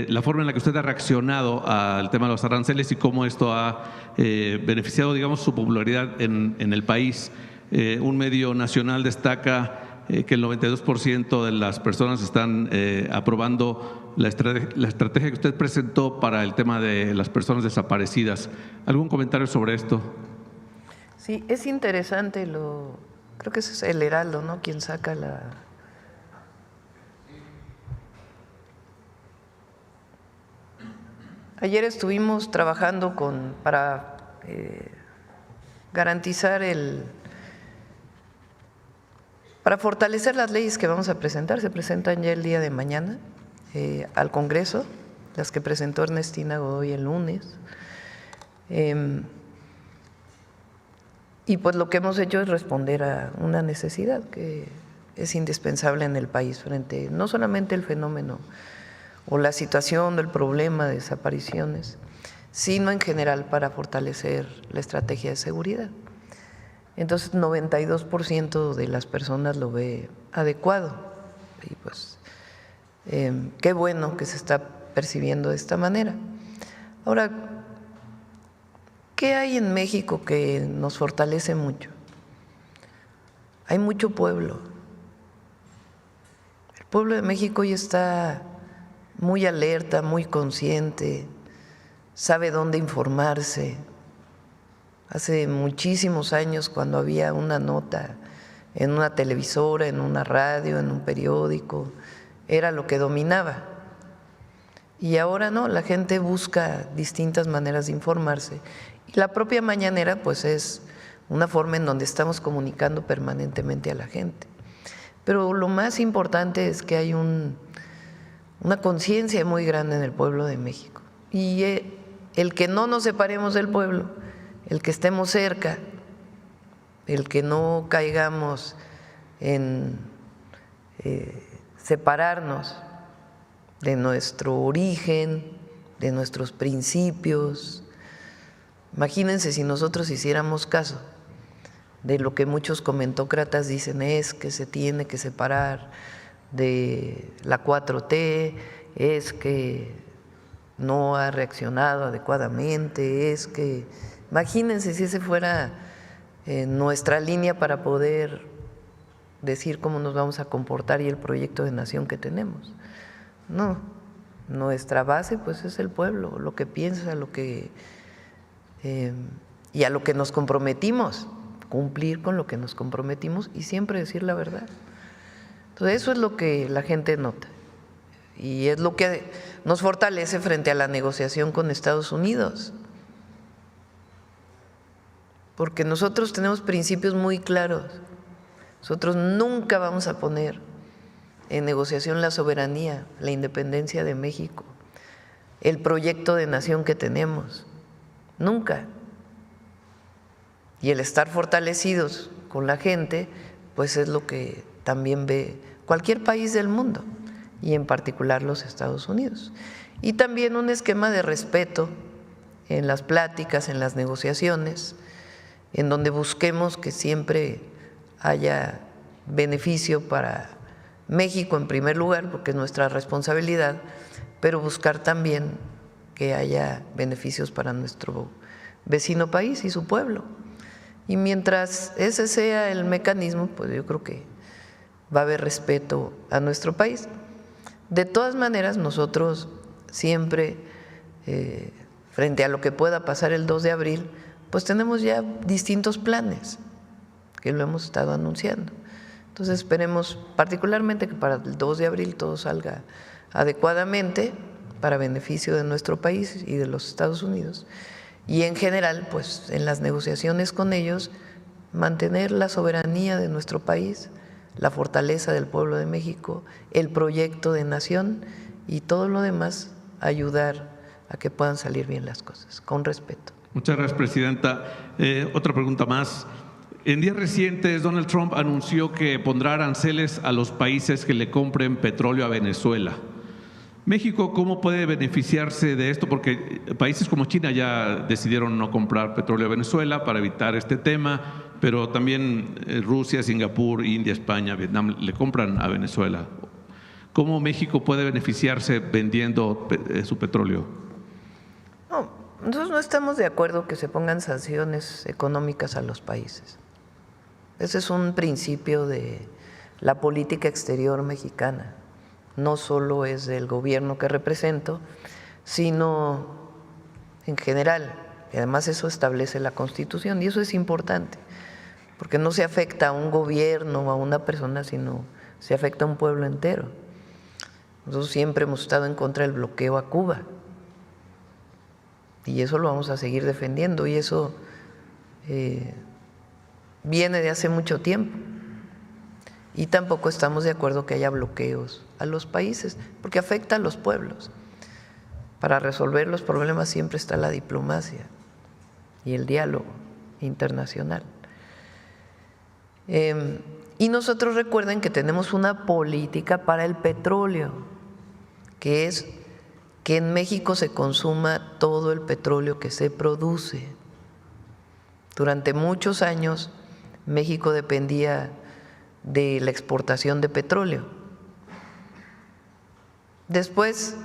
la forma en la que usted ha reaccionado al tema de los aranceles y cómo esto ha beneficiado, digamos, su popularidad en el país. Un medio nacional destaca que el 92% de las personas están aprobando la estrategia que usted presentó para el tema de las personas desaparecidas. ¿Algún comentario sobre esto? Sí, es interesante, creo que ese es el Heraldo, ¿no?, quien saca la… Ayer estuvimos trabajando para garantizar para fortalecer las leyes que vamos a presentar. Se presentan ya el día de mañana al Congreso, las que presentó Ernestina Godoy el lunes. Y pues lo que hemos hecho es responder a una necesidad que es indispensable en el país frente no solamente el fenómeno o la situación del problema de desapariciones, sino en general para fortalecer la estrategia de seguridad. Entonces, 92% de las personas lo ve adecuado, y pues qué bueno que se está percibiendo de esta manera. Ahora, ¿qué hay en México que nos fortalece mucho? Hay mucho pueblo. El pueblo de México hoy está muy alerta, muy consciente, sabe dónde informarse. Hace muchísimos años, cuando había una nota en una televisora, en una radio, en un periódico, era lo que dominaba. Y ahora no, la gente busca distintas maneras de informarse. Y la propia mañanera, pues, es una forma en donde estamos comunicando permanentemente a la gente. Pero lo más importante es que hay una conciencia muy grande en el pueblo de México. Y el que no nos separemos del pueblo, el que estemos cerca, el que no caigamos en separarnos de nuestro origen, de nuestros principios. Imagínense si nosotros hiciéramos caso de lo que muchos comentócratas dicen, es que se tiene que separar de la 4T, es que no ha reaccionado adecuadamente, es que… Imagínense si ese fuera nuestra línea para poder decir cómo nos vamos a comportar y el proyecto de nación que tenemos. No, nuestra base pues es el pueblo, lo que piensa, y a lo que nos comprometimos, cumplir con lo que nos comprometimos y siempre decir la verdad. Entonces eso es lo que la gente nota y es lo que nos fortalece frente a la negociación con Estados Unidos. Porque nosotros tenemos principios muy claros. Nosotros nunca vamos a poner en negociación la soberanía, la independencia de México, el proyecto de nación que tenemos. Nunca. Y el estar fortalecidos con la gente, pues es lo que también ve cualquier país del mundo, y en particular los Estados Unidos. Y también un esquema de respeto en las pláticas, en las negociaciones, en donde busquemos que siempre haya beneficio para México en primer lugar, porque es nuestra responsabilidad, pero buscar también que haya beneficios para nuestro vecino país y su pueblo. Y mientras ese sea el mecanismo, pues yo creo que va a haber respeto a nuestro país. De todas maneras, nosotros siempre frente a lo que pueda pasar el 2 de abril, pues tenemos ya distintos planes que lo hemos estado anunciando. Entonces esperemos particularmente que para el 2 de abril todo salga adecuadamente para beneficio de nuestro país y de los Estados Unidos. Y en general, pues en las negociaciones con ellos, mantener la soberanía de nuestro país, la fortaleza del pueblo de México, el proyecto de nación y todo lo demás, ayudar a que puedan salir bien las cosas, con respeto. Muchas gracias, Presidenta. Otra pregunta más. En días recientes, Donald Trump anunció que pondrá aranceles a los países que le compren petróleo a Venezuela. México, ¿cómo puede beneficiarse de esto? Porque países como China ya decidieron no comprar petróleo a Venezuela para evitar este tema, pero también Rusia, Singapur, India, España, Vietnam le compran a Venezuela. ¿Cómo México puede beneficiarse vendiendo su petróleo? No, nosotros no estamos de acuerdo que se pongan sanciones económicas a los países. Ese es un principio de la política exterior mexicana. No solo es del gobierno que represento, sino en general. Y además eso establece la Constitución y eso es importante, porque no se afecta a un gobierno o a una persona, sino se afecta a un pueblo entero. Nosotros siempre hemos estado en contra del bloqueo a Cuba y eso lo vamos a seguir defendiendo y eso viene de hace mucho tiempo. Y tampoco estamos de acuerdo que haya bloqueos a los países, porque afecta a los pueblos. Para resolver los problemas siempre está la diplomacia y el diálogo internacional. Y nosotros recuerden que tenemos una política para el petróleo, que es que en México se consuma todo el petróleo que se produce. Durante muchos años México dependía de la exportación de petróleo. Después,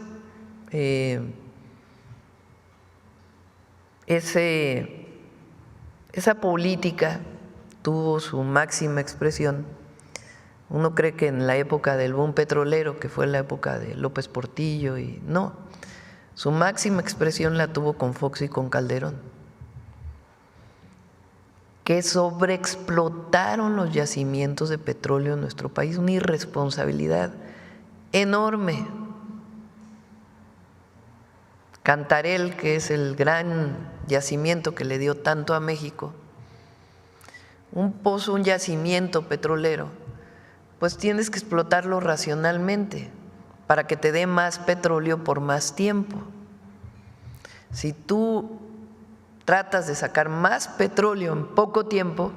esa política tuvo su máxima expresión. Uno cree que en la época del boom petrolero, que fue la época de López Portillo, y no, su máxima expresión la tuvo con Fox y con Calderón, que sobreexplotaron los yacimientos de petróleo en nuestro país, una irresponsabilidad enorme. Cantarell, que es el gran yacimiento que le dio tanto a México, un pozo, un yacimiento petrolero, pues tienes que explotarlo racionalmente para que te dé más petróleo por más tiempo. Si tú tratas de sacar más petróleo en poco tiempo,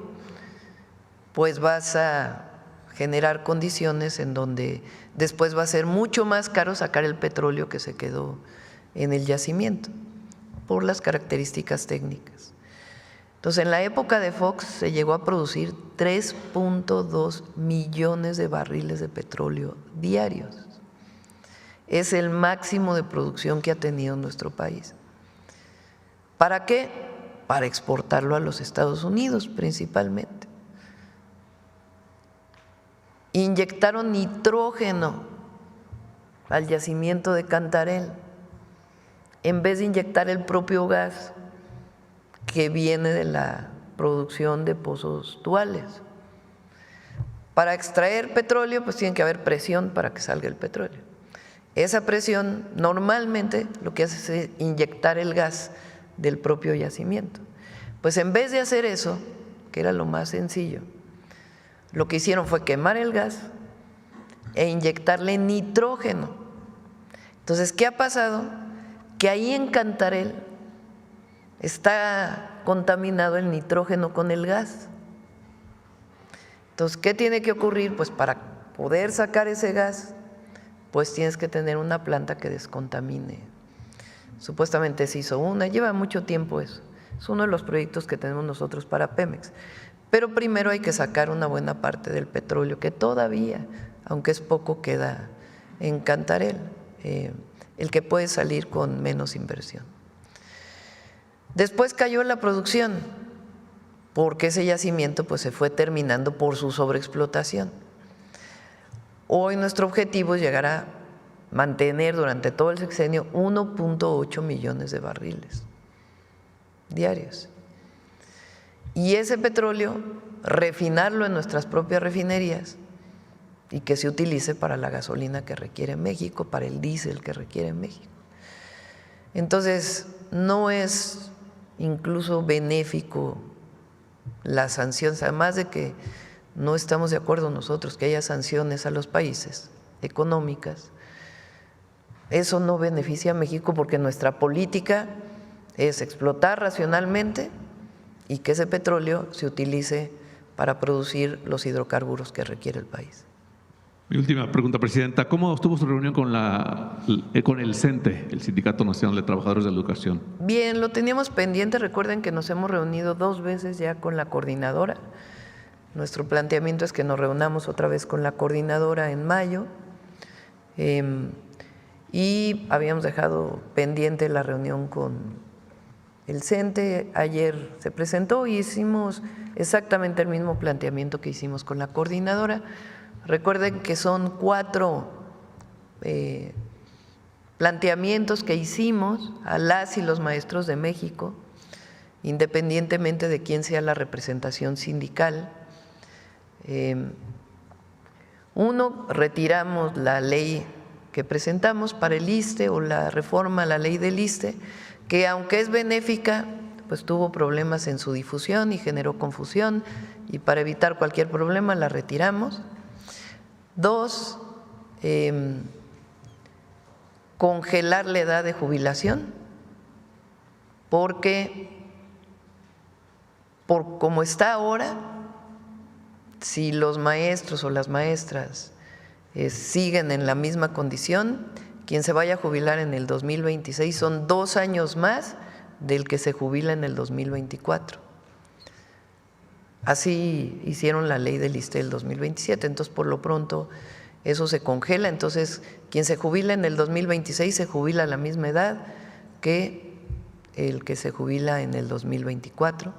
pues vas a generar condiciones en donde después va a ser mucho más caro sacar el petróleo que se quedó en el yacimiento, por las características técnicas. Entonces, en la época de Fox se llegó a producir 3.2 millones de barriles de petróleo diarios. Es el máximo de producción que ha tenido nuestro país. ¿Para qué? Para exportarlo a los Estados Unidos principalmente. Inyectaron nitrógeno al yacimiento de Cantarell en vez de inyectar el propio gas que viene de la producción de pozos duales. Para extraer petróleo, pues tiene que haber presión para que salga el petróleo. Esa presión normalmente lo que hace es inyectar el gas del propio yacimiento. Pues en vez de hacer eso, que era lo más sencillo, lo que hicieron fue quemar el gas e inyectarle nitrógeno. Entonces, ¿qué ha pasado? Que ahí en Cantarell está contaminado el nitrógeno con el gas. Entonces, ¿qué tiene que ocurrir? Pues para poder sacar ese gas, pues tienes que tener una planta que descontamine. Supuestamente se hizo una, lleva mucho tiempo eso. Es uno de los proyectos que tenemos nosotros para Pemex. Pero primero hay que sacar una buena parte del petróleo que todavía, aunque es poco, queda en Cantarell, el que puede salir con menos inversión. Después cayó la producción, porque ese yacimiento pues se fue terminando por su sobreexplotación. Hoy nuestro objetivo es llegar a mantener durante todo el sexenio 1.8 millones de barriles diarios. Y ese petróleo, refinarlo en nuestras propias refinerías y que se utilice para la gasolina que requiere México, para el diésel que requiere México. Entonces, no es incluso benéfico las sanciones, además de que no estamos de acuerdo nosotros que haya sanciones a los países económicas. Eso no beneficia a México porque nuestra política es explotar racionalmente y que ese petróleo se utilice para producir los hidrocarburos que requiere el país. Mi última pregunta, Presidenta. ¿Cómo estuvo su reunión con el CENTE, el Sindicato Nacional de Trabajadores de la Educación? Bien, lo teníamos pendiente. Recuerden que nos hemos reunido 2 veces ya con la coordinadora. Nuestro planteamiento es que nos reunamos otra vez con la coordinadora en mayo. Y habíamos dejado pendiente la reunión con el CENTE. Ayer se presentó y hicimos exactamente el mismo planteamiento que hicimos con la coordinadora. Recuerden que son 4 planteamientos que hicimos a las y los maestros de México, independientemente de quién sea la representación sindical. Uno, retiramos la ley que presentamos para el ISSSTE o la reforma a la ley del ISSSTE, que aunque es benéfica, pues tuvo problemas en su difusión y generó confusión, y para evitar cualquier problema la retiramos. 2, congelar la edad de jubilación, porque como está ahora, si los maestros o las maestras siguen en la misma condición, quien se vaya a jubilar en el 2026 son 2 años más del que se jubila en el 2024. Así hicieron la ley del ISSSTE del 2027, entonces por lo pronto eso se congela. Entonces quien se jubila en el 2026 se jubila a la misma edad que el que se jubila en el 2024.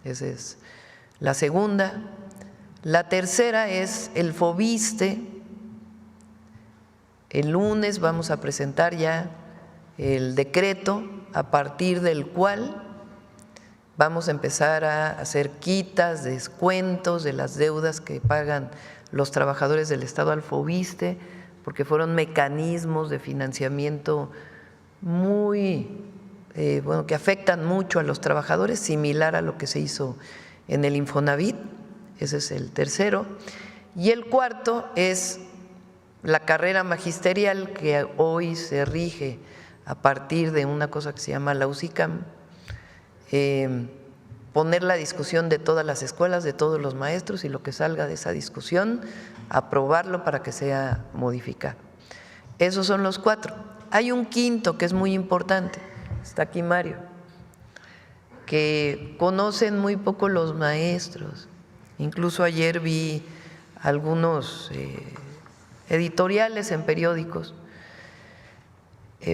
Esa es la segunda. La tercera es el FOBISSTE. El lunes vamos a presentar ya el decreto a partir del cual vamos a empezar a hacer quitas, descuentos de las deudas que pagan los trabajadores del Estado al FOBISSTE, porque fueron mecanismos de financiamiento muy, que afectan mucho a los trabajadores, similar a lo que se hizo en el Infonavit. Ese es el tercero. Y el cuarto es la carrera magisterial, que hoy se rige a partir de una cosa que se llama la UCICAM, poner la discusión de todas las escuelas, de todos los maestros, y lo que salga de esa discusión, aprobarlo para que sea modificado. Esos son los 4. Hay un quinto que es muy importante, está aquí Mario, que conocen muy poco los maestros. Incluso ayer vi algunos editoriales en periódicos,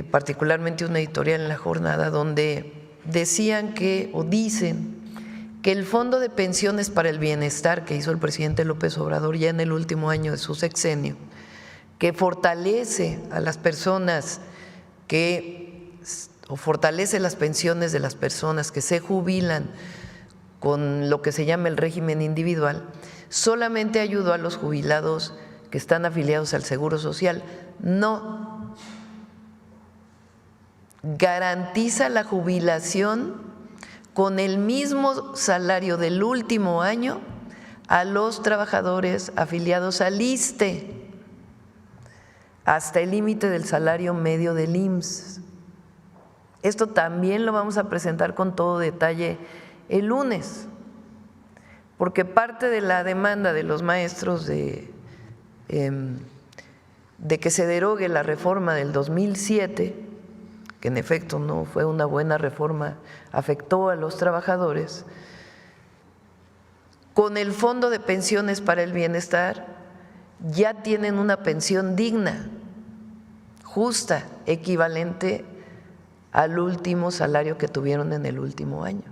particularmente una editorial en La Jornada, donde decían dicen que el Fondo de Pensiones para el Bienestar que hizo el presidente López Obrador ya en el último año de su sexenio, que fortalece a las personas o fortalece las pensiones de las personas que se jubilan con lo que se llama el régimen individual, solamente ayudó a los jubilados que están afiliados al Seguro Social. No, garantiza la jubilación con el mismo salario del último año a los trabajadores afiliados al ISSSTE, hasta el límite del salario medio del IMSS. Esto también lo vamos a presentar con todo detalle el lunes, porque parte de la demanda de los maestros de que se derogue la reforma del 2007, que en efecto no fue una buena reforma, afectó a los trabajadores, con el Fondo de Pensiones para el Bienestar ya tienen una pensión digna, justa, equivalente al último salario que tuvieron en el último año.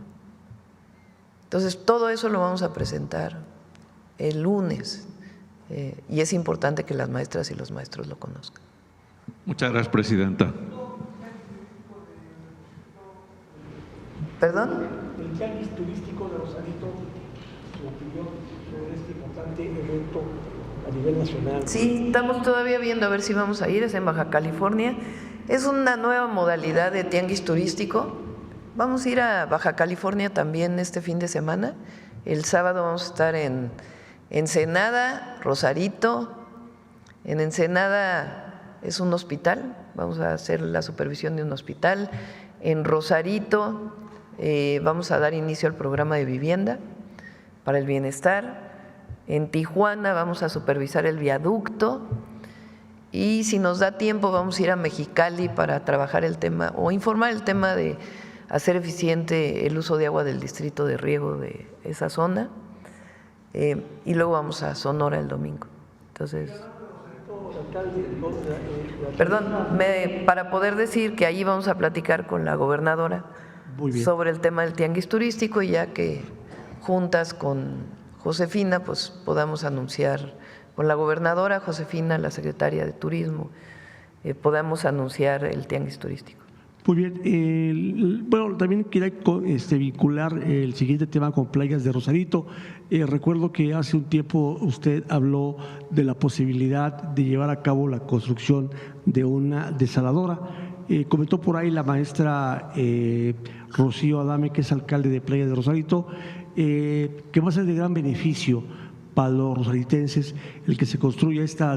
Entonces, todo eso lo vamos a presentar el lunes y es importante que las maestras y los maestros lo conozcan. Muchas gracias, presidenta. ¿Perdón? El tianguis turístico de Rosarito, su opinión sobre este importante evento a nivel nacional. Sí, estamos todavía viendo a ver si vamos a ir, es en Baja California. Es una nueva modalidad de tianguis turístico. Vamos a ir a Baja California también este fin de semana. El sábado vamos a estar en Ensenada, Rosarito. En Ensenada es un hospital, vamos a hacer la supervisión de un hospital. En Rosarito vamos a dar inicio al programa de vivienda para el bienestar. En Tijuana vamos a supervisar el viaducto. Y si nos da tiempo vamos a ir a Mexicali para trabajar el tema o informar el tema de hacer eficiente el uso de agua del distrito de riego de esa zona. Y luego vamos a Sonora el domingo. Entonces, perdón, para poder decir que allí vamos a platicar con la gobernadora sobre el tema del tianguis turístico y ya que juntas con Josefina, pues podamos anunciar con la gobernadora Josefina, la secretaria de Turismo, podamos anunciar el tianguis turístico. Muy bien, bueno, también quería vincular el siguiente tema con Playas de Rosarito. Recuerdo que hace un tiempo usted habló de la posibilidad de llevar a cabo la construcción de una desaladora. Comentó por ahí la maestra Rocío Adame, que es alcalde de Playas de Rosarito, que va a ser de gran beneficio para los rosaritenses el que se construya esta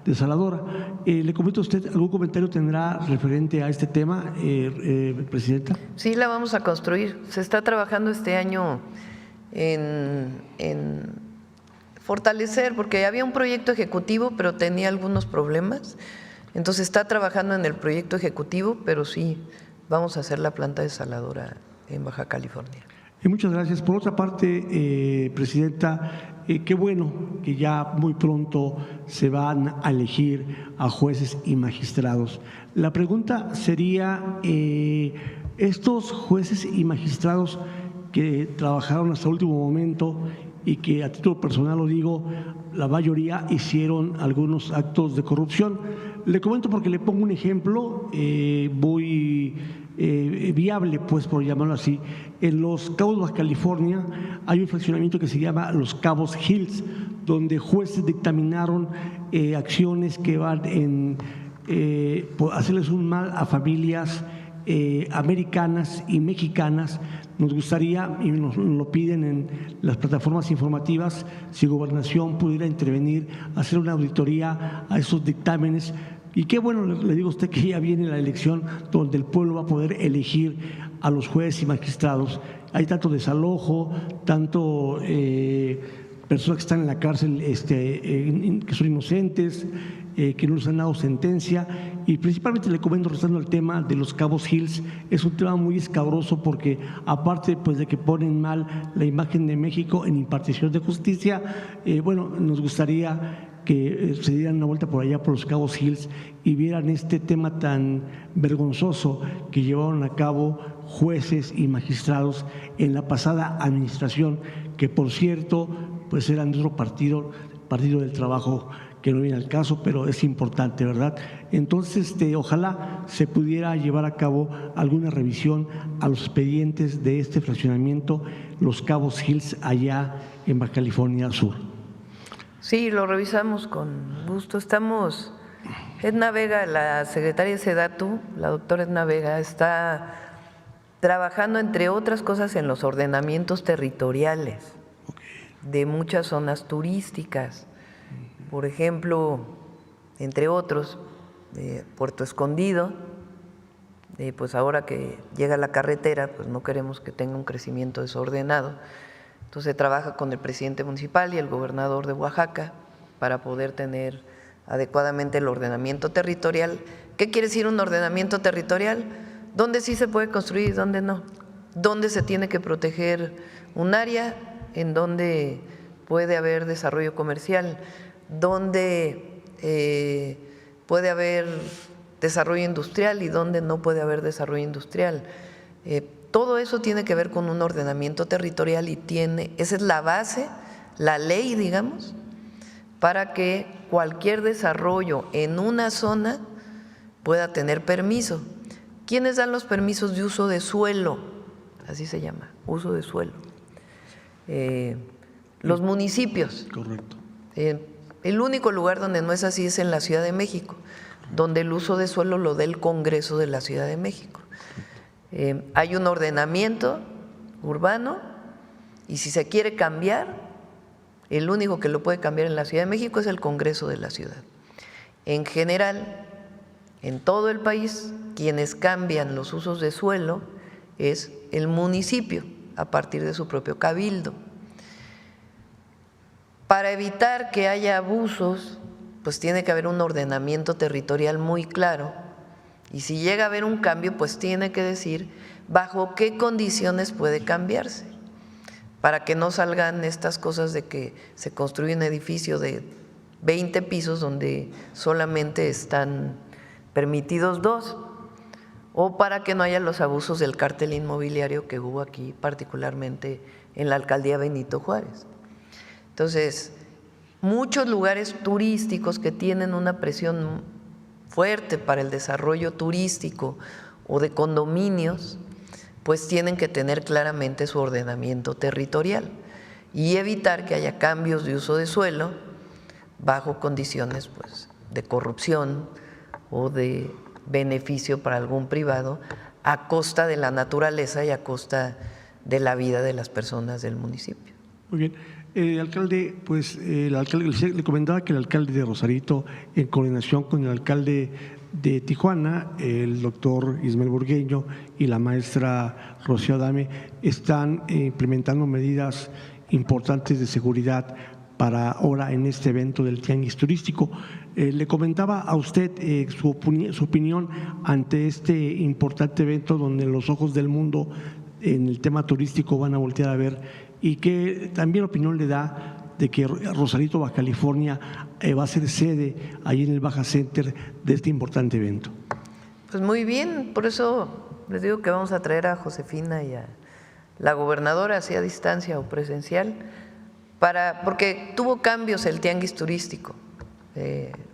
desaladora. ¿Le comento a usted algún comentario tendrá referente a este tema, Presidenta? Sí, la vamos a construir. Se está trabajando este año en fortalecer, porque había un proyecto ejecutivo, pero tenía algunos problemas. Entonces está trabajando en el proyecto ejecutivo, pero sí, vamos a hacer la planta desaladora en Baja California. Muchas gracias. Por otra parte, Presidenta, qué bueno que ya muy pronto se van a elegir a jueces y magistrados. La pregunta sería, estos jueces y magistrados que trabajaron hasta el último momento y que a título personal lo digo, la mayoría hicieron algunos actos de corrupción. Le comento porque le pongo un ejemplo muy viable, pues por llamarlo así. En Los Cabos, Baja California, hay un fraccionamiento que se llama Los Cabos Hills, donde jueces dictaminaron acciones que van en hacerles un mal a familias americanas y mexicanas. Nos gustaría, y nos lo piden en las plataformas informativas, si Gobernación pudiera intervenir, hacer una auditoría a esos dictámenes. Y qué bueno, le digo a usted que ya viene la elección donde el pueblo va a poder elegir a los jueces y magistrados. Hay tanto desalojo, tanto personas que están en la cárcel que son inocentes, que no les han dado sentencia, y principalmente le comento, restando el tema de Los Cabos Hills, es un tema muy escabroso porque aparte pues de que ponen mal la imagen de México en impartición de justicia, bueno, nos gustaría que se dieran una vuelta por allá por Los Cabos Hills y vieran este tema tan vergonzoso que llevaron a cabo jueces y magistrados en la pasada administración, que por cierto pues eran de otro partido del Trabajo, que no viene al caso, pero es importante, ¿verdad? Entonces, ojalá se pudiera llevar a cabo alguna revisión a los expedientes de este fraccionamiento Los Cabos Hills allá en Baja California Sur. Sí, lo revisamos con gusto. Edna Vega, la secretaria de SEDATU, la doctora Edna Vega, está trabajando, entre otras cosas, en los ordenamientos territoriales de muchas zonas turísticas. Por ejemplo, entre otros, Puerto Escondido, pues ahora que llega la carretera, pues no queremos que tenga un crecimiento desordenado. Entonces trabaja con el presidente municipal y el gobernador de Oaxaca para poder tener adecuadamente el ordenamiento territorial. ¿Qué quiere decir un ordenamiento territorial? ¿Dónde sí se puede construir y dónde no? ¿Dónde se tiene que proteger un área? ¿En dónde puede haber desarrollo comercial? ¿Dónde puede haber desarrollo industrial y dónde no puede haber desarrollo industrial? Todo eso tiene que ver con un ordenamiento territorial y esa es la base, la ley, digamos, para que cualquier desarrollo en una zona pueda tener permiso. ¿Quiénes dan los permisos de uso de suelo? Así se llama, uso de suelo. Los municipios. Correcto. El único lugar donde no es así es en la Ciudad de México, donde el uso de suelo lo da el Congreso de la Ciudad de México. Hay un ordenamiento urbano y si se quiere cambiar, el único que lo puede cambiar en la Ciudad de México es el Congreso de la Ciudad. En general, en todo el país, quienes cambian los usos de suelo es el municipio a partir de su propio cabildo. Para evitar que haya abusos, pues tiene que haber un ordenamiento territorial muy claro y si llega a haber un cambio, pues tiene que decir bajo qué condiciones puede cambiarse, para que no salgan estas cosas de que se construye un edificio de 20 pisos donde solamente están permitidos 2, o para que no haya los abusos del cártel inmobiliario que hubo aquí, particularmente en la alcaldía Benito Juárez. Entonces, muchos lugares turísticos que tienen una presión fuerte para el desarrollo turístico o de condominios, pues tienen que tener claramente su ordenamiento territorial y evitar que haya cambios de uso de suelo bajo condiciones pues, de corrupción o de beneficio para algún privado a costa de la naturaleza y a costa de la vida de las personas del municipio. Muy bien. Alcalde, pues le comentaba que el alcalde de Rosarito, en coordinación con el alcalde de Tijuana, el doctor Ismael Burgueño y la maestra Rocío Adame, están implementando medidas importantes de seguridad para ahora en este evento del Tianguis Turístico. Le comentaba a usted su opinión ante este importante evento donde los ojos del mundo en el tema turístico van a voltear a ver y que también opinión le da de que Rosarito, Baja California, va a ser sede ahí en el Baja Center de este importante evento. Pues muy bien, por eso les digo que vamos a traer a Josefina y a la gobernadora, sea a distancia o presencial, porque tuvo cambios el tianguis turístico,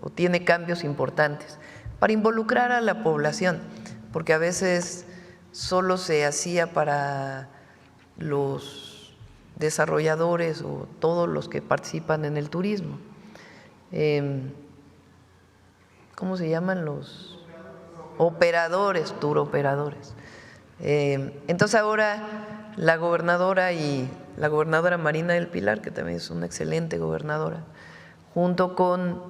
o tiene cambios importantes, para involucrar a la población, porque a veces solo se hacía para los desarrolladores o todos los que participan en el turismo. ¿Cómo se llaman los operadores, turoperadores? Entonces ahora la gobernadora y la gobernadora Marina del Pilar, que también es una excelente gobernadora, junto con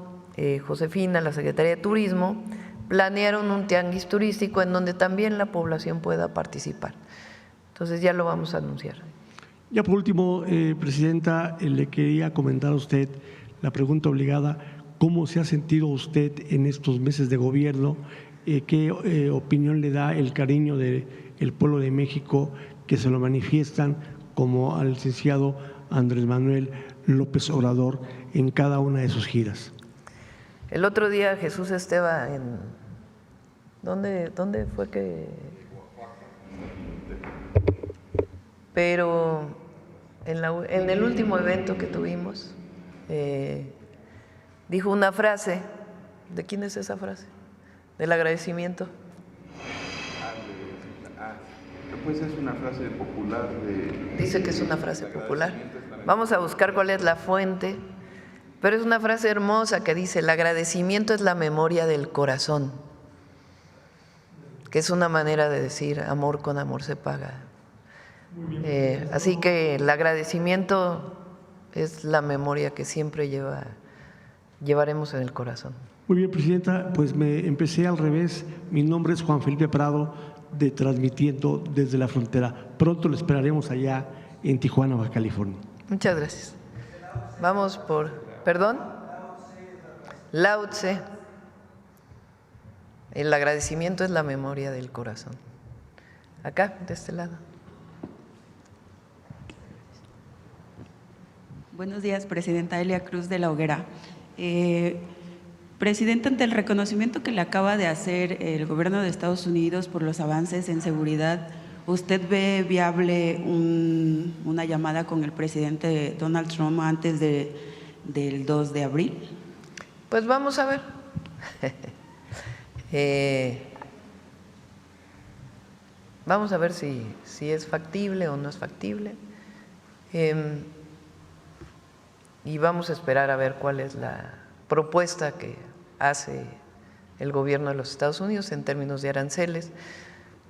Josefina, la secretaria de Turismo, planearon un tianguis turístico en donde también la población pueda participar. Entonces ya lo vamos a anunciar. Ya por último, Presidenta, le quería comentar a usted la pregunta obligada, ¿cómo se ha sentido usted en estos meses de gobierno? ¿Qué opinión le da el cariño del pueblo de México que se lo manifiestan como al licenciado Andrés Manuel López Obrador en cada una de sus giras? El otro día Jesús Esteva, ¿dónde fue que? Pero en el último evento que tuvimos, dijo una frase. ¿De quién es esa frase? Del agradecimiento. Pues es una frase popular Dice que es una frase popular. Vamos a buscar cuál es la fuente, pero es una frase hermosa que dice: el agradecimiento es la memoria del corazón, que es una manera de decir amor con amor se paga. Así que el agradecimiento es la memoria que siempre llevaremos en el corazón. Muy bien, Presidenta, pues me empecé al revés. Mi nombre es Juan Felipe Prado, de Transmitiendo desde la Frontera. Pronto lo esperaremos allá en Tijuana, Baja California. Muchas gracias. Vamos por… ¿Perdón? Lao Tse. El agradecimiento es la memoria del corazón. Acá, de este lado. Buenos días, Presidenta Elia Cruz de la Hoguera. Presidenta, ante el reconocimiento que le acaba de hacer el gobierno de Estados Unidos por los avances en seguridad, ¿usted ve viable una llamada con el presidente Donald Trump antes de del 2 de abril? Pues vamos a ver. Vamos a ver si es factible o no es factible. Y vamos a esperar a ver cuál es la propuesta que hace el gobierno de los Estados Unidos en términos de aranceles.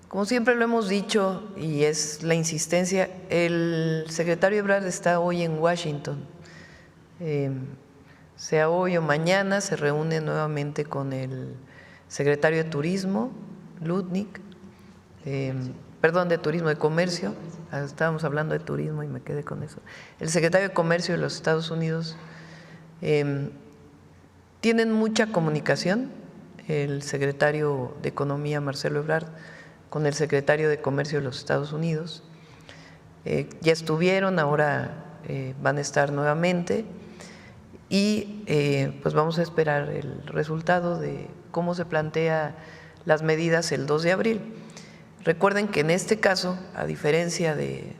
Como siempre lo hemos dicho, y es la insistencia, el secretario Ebrard está hoy en Washington. Sea hoy o mañana, se reúne nuevamente con el secretario de Turismo, Lutnick, de Comercio, estábamos hablando de turismo y me quedé con eso. El secretario de Comercio de los Estados Unidos, tienen mucha comunicación, el secretario de Economía, Marcelo Ebrard, con el secretario de Comercio de los Estados Unidos. Ya estuvieron, ahora van a estar nuevamente y pues vamos a esperar el resultado de cómo se plantea las medidas el 2 de abril. Recuerden que en este caso, a diferencia de,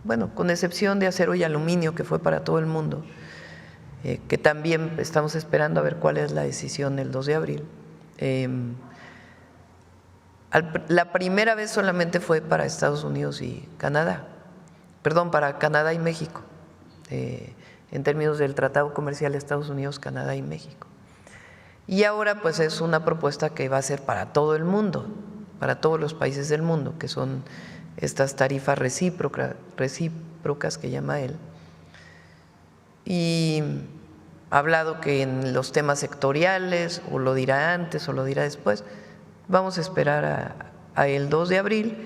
bueno, con excepción de acero y aluminio, que fue para todo el mundo, que también estamos esperando a ver cuál es la decisión el 2 de abril, la primera vez solamente fue para Estados Unidos y Canadá, para Canadá y México, en términos del Tratado Comercial de Estados Unidos, Canadá y México. Y ahora pues es una propuesta que va a ser para todo el mundo, para todos los países del mundo, que son estas tarifas recíprocas que llama él. Y ha hablado que en los temas sectoriales, o lo dirá antes o lo dirá después, vamos a esperar a el 2 de abril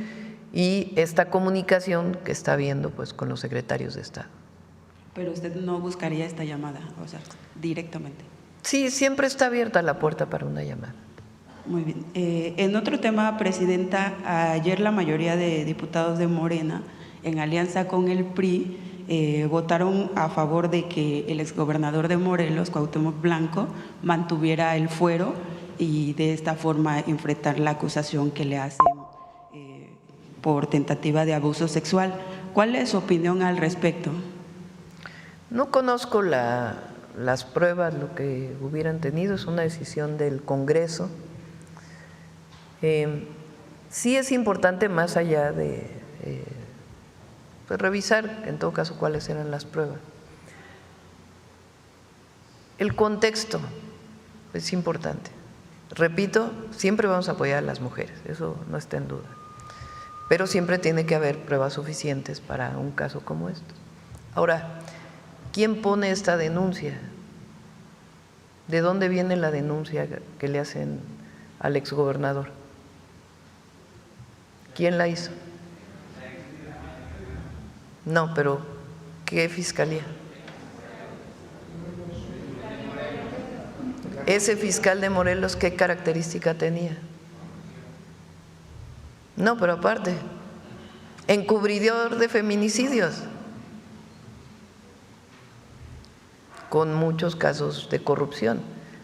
y esta comunicación que está habiendo pues con los secretarios de Estado. Pero usted no buscaría esta llamada, o sea, directamente. Sí, siempre está abierta la puerta para una llamada. Muy bien. En otro tema, Presidenta, ayer la mayoría de diputados de Morena, en alianza con el PRI, votaron a favor de que el exgobernador de Morelos, Cuauhtémoc Blanco, mantuviera el fuero y de esta forma enfrentar la acusación que le hacen por tentativa de abuso sexual. ¿Cuál es su opinión al respecto? No conozco las pruebas, lo que hubieran tenido, es una decisión del Congreso. Sí es importante, más allá de pues revisar en todo caso cuáles eran las pruebas. El contexto es importante. Repito, siempre vamos a apoyar a las mujeres, eso no está en duda, pero siempre tiene que haber pruebas suficientes para un caso como este. Ahora, ¿quién pone esta denuncia? ¿De dónde viene la denuncia que le hacen al exgobernador? ¿Quién la hizo? No, pero ¿qué fiscalía? Ese fiscal de Morelos, ¿qué característica tenía? No, pero aparte, encubridor de feminicidios, con muchos casos de corrupción.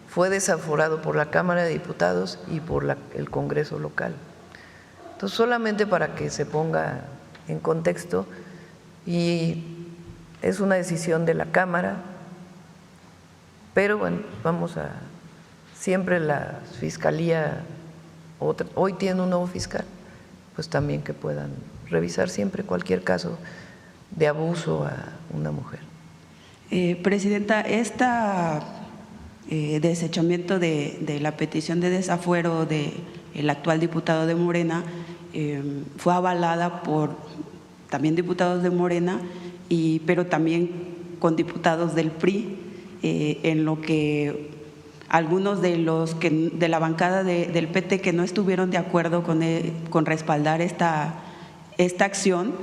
Fue desaforado por la Cámara de Diputados y por el Congreso local. Entonces, solamente para que se ponga en contexto, y es una decisión de la Cámara, pero bueno, vamos a… Siempre la Fiscalía, hoy tiene un nuevo fiscal, pues también que puedan revisar siempre cualquier caso de abuso a una mujer. Presidenta, desechamiento de la petición de desafuero del actual diputado de Morena fue avalada por también diputados de Morena, pero también con diputados del PRI, en lo que algunos de la bancada del PT que no estuvieron de acuerdo con respaldar esta acción,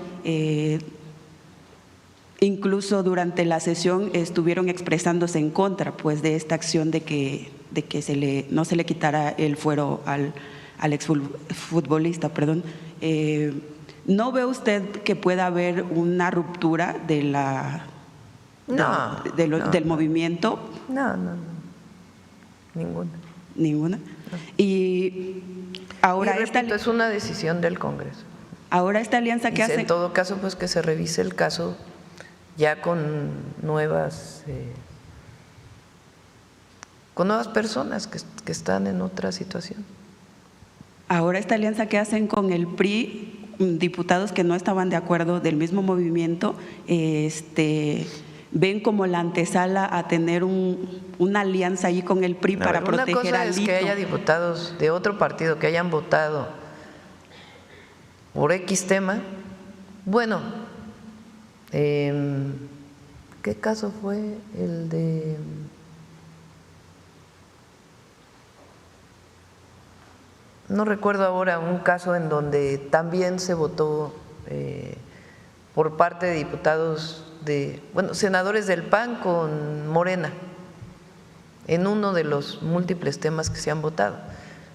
incluso durante la sesión estuvieron expresándose en contra pues de esta acción de que no se le quitara el fuero al exfutbolista, perdón. ¿No ve usted que pueda haber una ruptura del movimiento? No, ninguna. ¿Ninguna? No. Y ahora repito, es una decisión del Congreso. Ahora esta alianza que hace… En todo caso, pues que se revise el caso ya con nuevas con nuevas personas que están en otra situación. Ahora esta alianza que hacen con el PRI, diputados que no estaban de acuerdo del mismo movimiento, ven como la antesala a tener una alianza ahí con el PRI para proteger a Alito. Una cosa es que haya diputados de otro partido que hayan votado por X tema. Bueno, ¿qué caso fue el de? No recuerdo ahora un caso en donde también se votó por parte de diputados senadores del PAN con Morena, en uno de los múltiples temas que se han votado.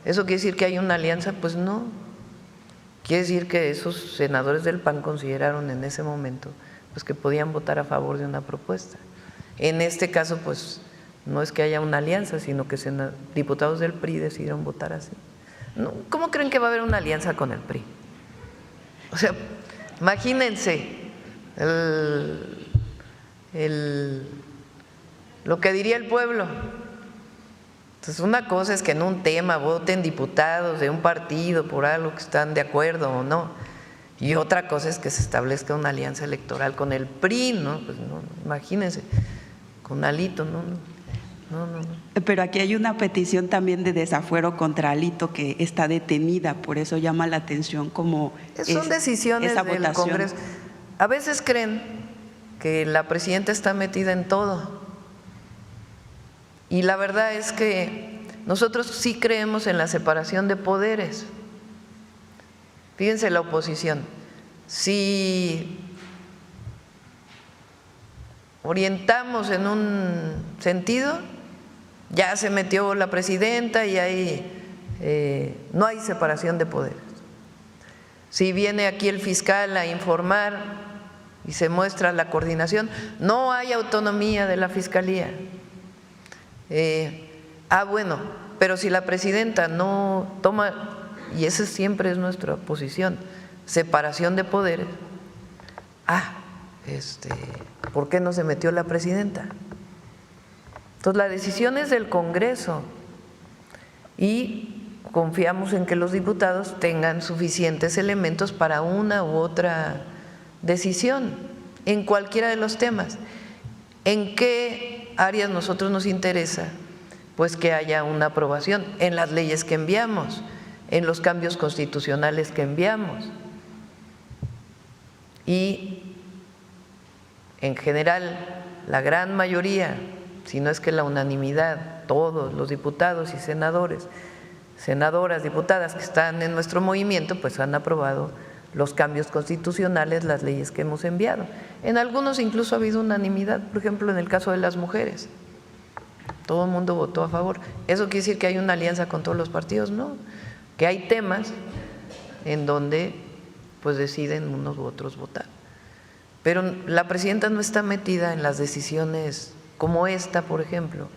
¿Eso quiere decir que hay una alianza? Pues no. Quiere decir que esos senadores del PAN consideraron en ese momento pues que podían votar a favor de una propuesta. En este caso, pues no es que haya una alianza, sino que diputados del PRI decidieron votar así. ¿Cómo creen que va a haber una alianza con el PRI? O sea, imagínense lo que diría el pueblo. Entonces, una cosa es que en un tema voten diputados de un partido por algo que están de acuerdo o no, y otra cosa es que se establezca una alianza electoral con el PRI, ¿no? Pues no, imagínense, con Alito, no. Pero aquí hay una petición también de desafuero contra Alito que está detenida, por eso llama la atención como son decisiones esa del votación. Congreso. A veces creen que la presidenta está metida en todo, y la verdad es que nosotros sí creemos en la separación de poderes. Fíjense la oposición, si orientamos en un sentido, ya se metió la presidenta y ahí no hay separación de poderes. Si viene aquí el fiscal a informar y se muestra la coordinación, no hay autonomía de la fiscalía. Bueno, pero si la presidenta no toma, y esa siempre es nuestra posición, separación de poderes, ¿por qué no se metió la presidenta? Entonces la decisión es del Congreso y confiamos en que los diputados tengan suficientes elementos para una u otra decisión en cualquiera de los temas. ¿En qué áreas nosotros nos interesa? Pues que haya una aprobación en las leyes que enviamos, en los cambios constitucionales que enviamos. Y en general, la gran mayoría, si no es que la unanimidad, todos los diputados y senadores, senadoras, diputadas que están en nuestro movimiento, pues han aprobado los cambios constitucionales, las leyes que hemos enviado. En algunos incluso ha habido unanimidad, por ejemplo, en el caso de las mujeres. Todo el mundo votó a favor. ¿Eso quiere decir que hay una alianza con todos los partidos? No, que hay temas en donde pues deciden unos u otros votar. Pero la presidenta no está metida en las decisiones como esta, por ejemplo,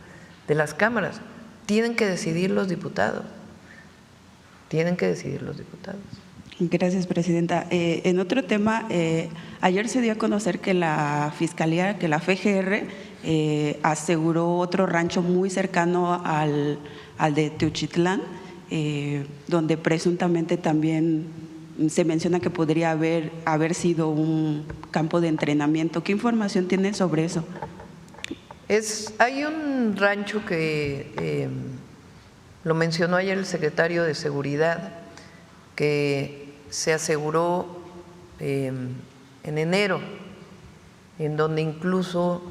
de las cámaras. Tienen que decidir los diputados. Tienen que decidir los diputados. Gracias, presidenta. En otro tema, ayer se dio a conocer que la Fiscalía, que la FGR aseguró otro rancho muy cercano al de Teochitlán, donde presuntamente también se menciona que podría haber sido un campo de entrenamiento. ¿Qué información tiene sobre eso? Hay un rancho que lo mencionó ayer el secretario de Seguridad, que se aseguró en enero, en donde incluso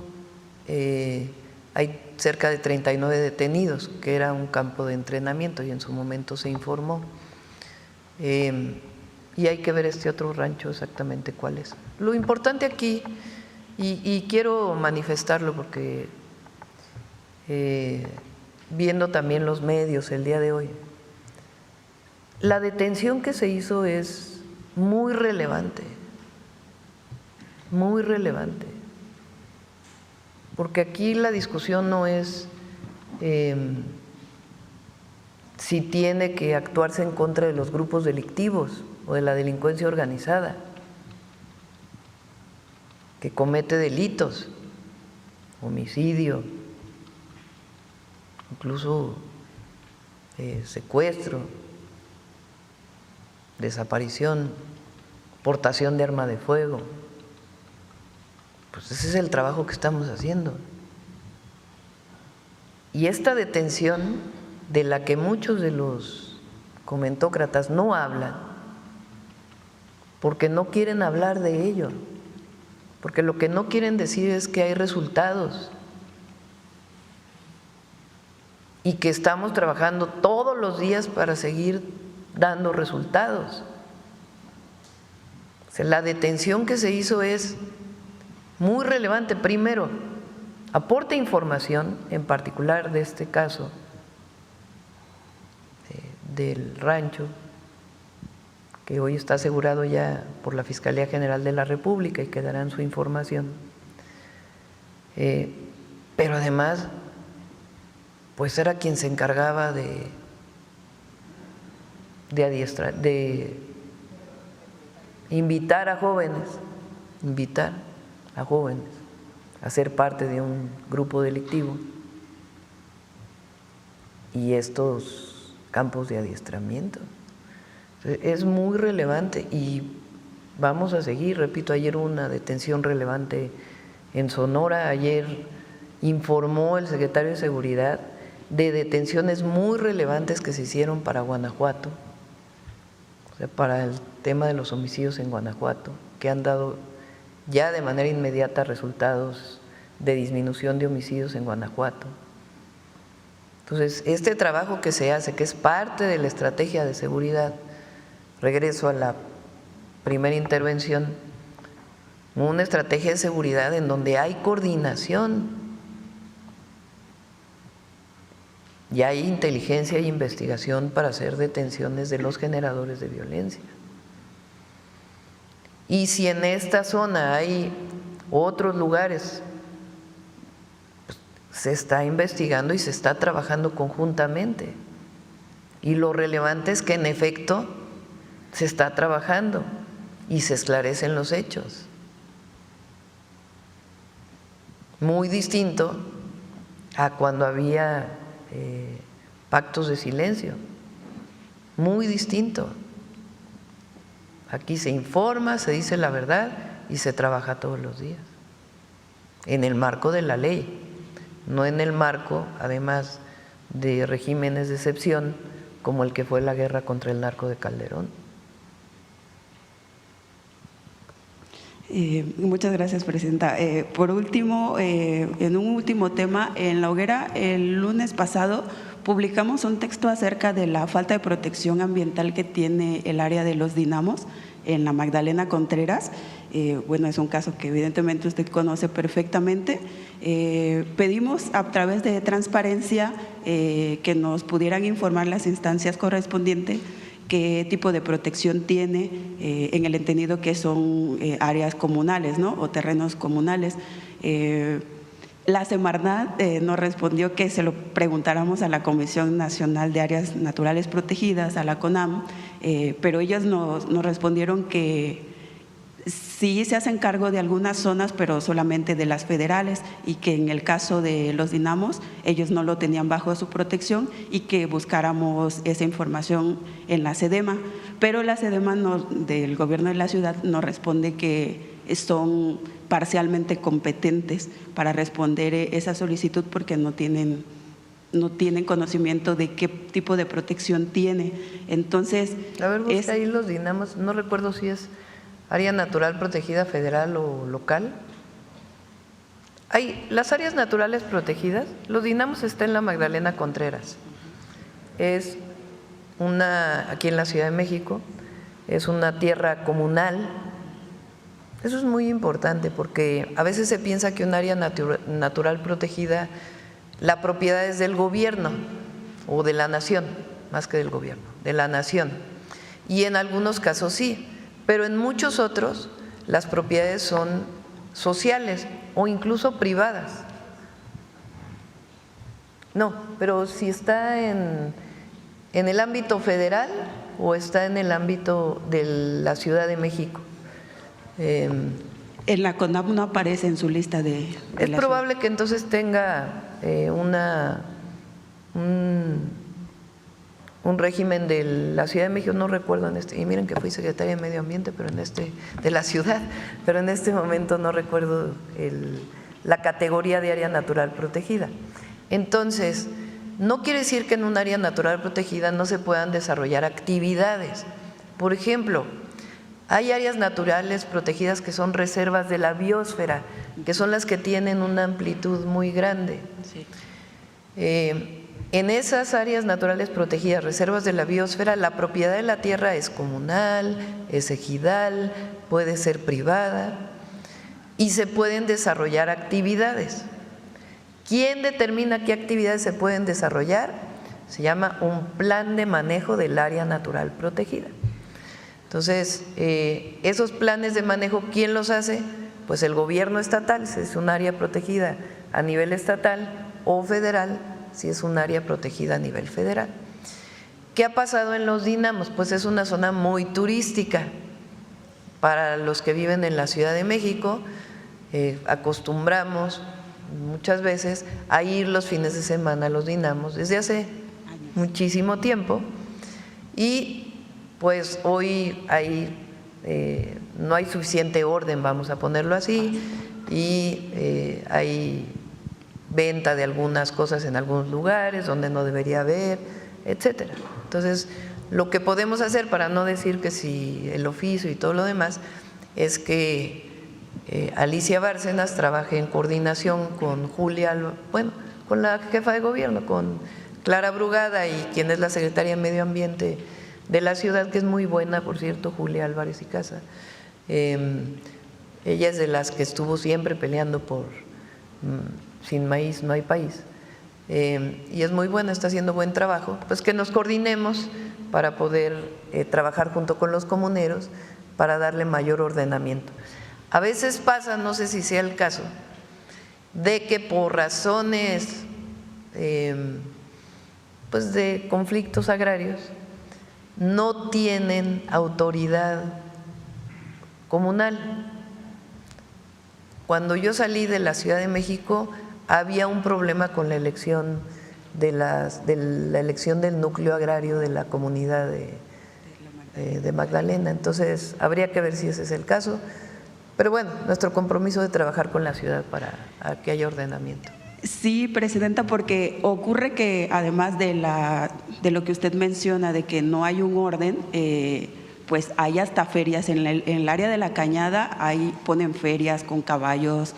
hay cerca de 39 detenidos, que era un campo de entrenamiento y en su momento se informó. Y hay que ver este otro rancho exactamente cuál es. Lo importante aquí, y quiero manifestarlo porque viendo también los medios el día de hoy, la detención que se hizo es muy relevante, porque aquí la discusión no es si tiene que actuarse en contra de los grupos delictivos o de la delincuencia organizada que comete delitos, homicidio, incluso secuestro, desaparición, portación de arma de fuego. Pues ese es el trabajo que estamos haciendo. Y esta detención, de la que muchos de los comentócratas no hablan, porque no quieren hablar de ello, porque lo que no quieren decir es que hay resultados y que estamos trabajando todos los días para seguir dando resultados. O sea, la detención que se hizo es muy relevante. Primero, aporta información, en particular de este caso del rancho, que hoy está asegurado ya por la Fiscalía General de la República y que darán su información. Pero además, pues era quien se encargaba de adiestrar, de invitar a jóvenes a ser parte de un grupo delictivo, y estos campos de adiestramiento. Es muy relevante y vamos a seguir. Repito, ayer hubo una detención relevante en Sonora, ayer informó el secretario de Seguridad de detenciones muy relevantes que se hicieron para Guanajuato, o sea, para el tema de los homicidios en Guanajuato, que han dado ya de manera inmediata resultados de disminución de homicidios en Guanajuato. Entonces, este trabajo que se hace, que es parte de la estrategia de seguridad, regreso a la primera intervención, una estrategia de seguridad en donde hay coordinación y hay inteligencia e investigación para hacer detenciones de los generadores de violencia. Y si en esta zona hay otros lugares, pues se está investigando y se está trabajando conjuntamente. Y lo relevante es que en efecto se está trabajando y se esclarecen los hechos. Muy distinto a cuando había pactos de silencio, muy distinto. Aquí se informa, se dice la verdad y se trabaja todos los días, en el marco de la ley, no en el marco, además, de regímenes de excepción como el que fue la guerra contra el narco de Calderón. Muchas gracias, Presidenta. Por último, en un último tema, en La Hoguera, el lunes pasado publicamos un texto acerca de la falta de protección ambiental que tiene el área de los dinamos en la Magdalena Contreras. Bueno, es un caso que evidentemente usted conoce perfectamente. Pedimos a través de transparencia que nos pudieran informar las instancias correspondientes qué tipo de protección tiene, en el entendido que son áreas comunales, ¿no?, o terrenos comunales. La Semarnat nos respondió que se lo preguntáramos a la Comisión Nacional de Áreas Naturales Protegidas, a la CONAM, pero ellos nos respondieron que sí se hacen cargo de algunas zonas, pero solamente de las federales, y que en el caso de los dinamos ellos no lo tenían bajo su protección y que buscáramos esa información en la SEDEMA. Pero la SEDEMA del gobierno de la ciudad nos responde que son parcialmente competentes para responder esa solicitud porque no tienen conocimiento de qué tipo de protección tiene. Entonces, a ver, busca ahí los dinamos, no recuerdo si es área natural protegida federal o local. Hay las áreas naturales protegidas, los dinamos está en la Magdalena Contreras. Es aquí en la Ciudad de México, es una tierra comunal. Eso es muy importante porque a veces se piensa que un área natural protegida, la propiedad es del gobierno o de la nación, más que del gobierno, de la nación. Y en algunos casos sí, pero en muchos otros las propiedades son sociales o incluso privadas. No, pero si está en el ámbito federal o está en el ámbito de la Ciudad de México. En la CONAM no aparece en su lista de es probable que entonces tenga un régimen de la Ciudad de México, no recuerdo y miren que fui secretaria de Medio Ambiente, pero de la ciudad, pero en este momento no recuerdo la categoría de área natural protegida. Entonces, no quiere decir que en un área natural protegida no se puedan desarrollar actividades. Por ejemplo, hay áreas naturales protegidas que son reservas de la biosfera, que son las que tienen una amplitud muy grande. Sí. En esas áreas naturales protegidas, reservas de la biosfera, la propiedad de la tierra es comunal, es ejidal, puede ser privada y se pueden desarrollar actividades. ¿Quién determina qué actividades se pueden desarrollar? Se llama un plan de manejo del área natural protegida. Entonces, esos planes de manejo, ¿quién los hace? Pues el gobierno estatal, si es un área protegida a nivel estatal, o federal, si es un área protegida a nivel federal. ¿Qué ha pasado en los dinamos? Pues es una zona muy turística. Para los que viven en la Ciudad de México, acostumbramos muchas veces a ir los fines de semana a los dinamos desde hace muchísimo tiempo, y pues hoy no hay suficiente orden, vamos a ponerlo así, y hay venta de algunas cosas en algunos lugares donde no debería haber, etcétera. Entonces, lo que podemos hacer, para no decir que si el oficio y todo lo demás, es que Alicia Bárcenas trabaje en coordinación con Julia, con la jefa de gobierno, con Clara Brugada, y quien es la secretaria de Medio Ambiente de la ciudad, que es muy buena, por cierto, Julia Álvarez y Casa. Ella es de las que estuvo siempre peleando por sin maíz no hay país, y es muy buena, está haciendo buen trabajo. Pues que nos coordinemos para poder trabajar junto con los comuneros para darle mayor ordenamiento. A veces pasa, no sé si sea el caso, de que por razones pues de conflictos agrarios no tienen autoridad comunal. Cuando yo salí de la Ciudad de México había un problema con la elección de la elección del núcleo agrario de la comunidad de Magdalena. Entonces habría que ver si ese es el caso. Pero bueno, nuestro compromiso de trabajar con la ciudad para que haya ordenamiento. Sí, presidenta, porque ocurre que además de lo que usted menciona, de que no hay un orden, pues hay hasta ferias en el área de la Cañada, ahí ponen ferias con caballos,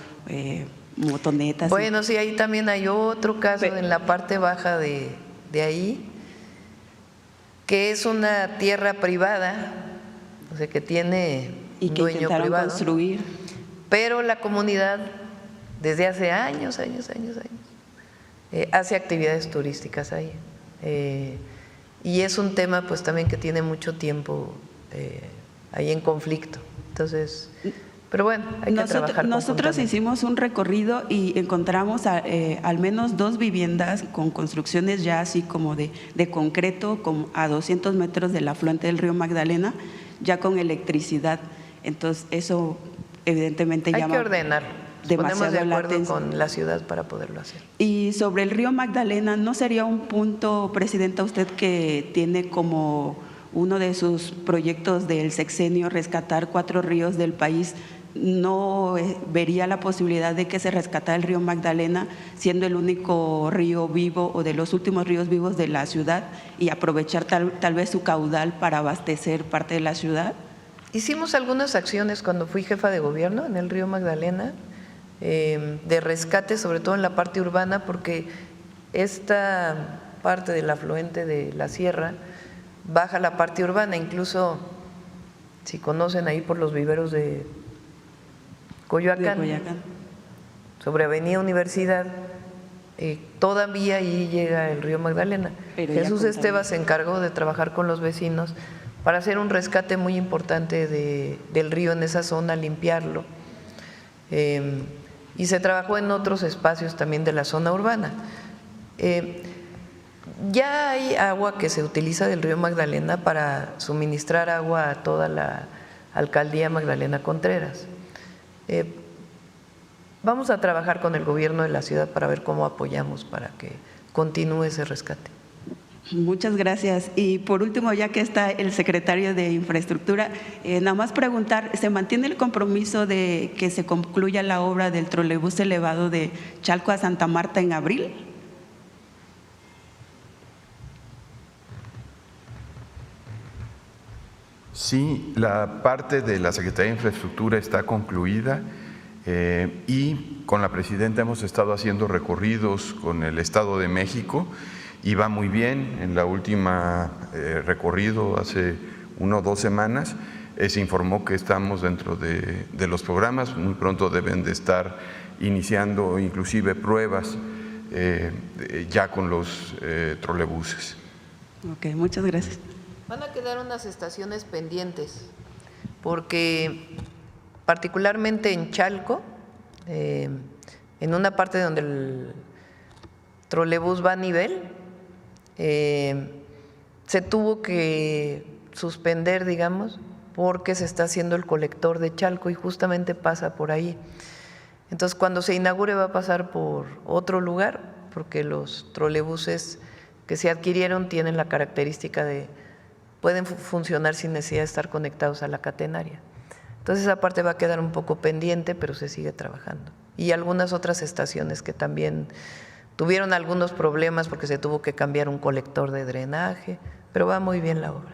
motonetas. Bueno, sí, ahí también hay otro caso en la parte baja de ahí, que es una tierra privada, o sea, que tiene y que dueño intentaron privado, construir. Pero la comunidad desde hace años hace actividades turísticas ahí, y es un tema pues también que tiene mucho tiempo ahí en conflicto. Entonces, pero bueno, hay que trabajar. Nosotros hicimos un recorrido y encontramos al menos 2 viviendas con construcciones ya así como de concreto, como a 200 metros del afluente del río Magdalena, ya con electricidad. Entonces eso evidentemente hay llama que ordenar. Ponemos de acuerdo con la ciudad para poderlo hacer. Y sobre el río Magdalena, ¿no sería un punto, presidenta, usted que tiene como uno de sus proyectos del sexenio rescatar 4 ríos del país, no vería la posibilidad de que se rescatara el río Magdalena, siendo el único río vivo o de los últimos ríos vivos de la ciudad, y aprovechar tal vez su caudal para abastecer parte de la ciudad? Hicimos algunas acciones cuando fui jefa de gobierno en el río Magdalena, de rescate, sobre todo en la parte urbana, porque esta parte del afluente de la sierra baja la parte urbana. Incluso si conocen ahí por los viveros de Coyoacán, sobre Avenida Universidad, todavía ahí llega el río Magdalena. Jesús Esteva se encargó de trabajar con los vecinos para hacer un rescate muy importante del río en esa zona, limpiarlo. Y se trabajó en otros espacios también de la zona urbana. Ya hay agua que se utiliza del río Magdalena para suministrar agua a toda la alcaldía Magdalena Contreras. Vamos a trabajar con el gobierno de la ciudad para ver cómo apoyamos para que continúe ese rescate. Muchas gracias. Y por último, ya que está el secretario de Infraestructura, nada más preguntar, ¿se mantiene el compromiso de que se concluya la obra del trolebús elevado de Chalco a Santa Marta en abril? Sí, la parte de la Secretaría de Infraestructura está concluida y con la presidenta hemos estado haciendo recorridos con el Estado de México y va muy bien. En la última recorrido hace 1 o 2 semanas se informó que estamos dentro de los programas, muy pronto deben de estar iniciando inclusive pruebas ya con los trolebuses. Ok, muchas gracias. Van a quedar unas estaciones pendientes, porque particularmente en Chalco, en una parte donde el trolebús va a nivel, se tuvo que suspender, digamos, porque se está haciendo el colector de Chalco y justamente pasa por ahí. Entonces, cuando se inaugure va a pasar por otro lugar, porque los trolebuses que se adquirieron tienen la característica de pueden funcionar sin necesidad de estar conectados a la catenaria. Entonces esa parte va a quedar un poco pendiente, pero se sigue trabajando. Y algunas otras estaciones que también tuvieron algunos problemas porque se tuvo que cambiar un colector de drenaje, pero va muy bien la obra.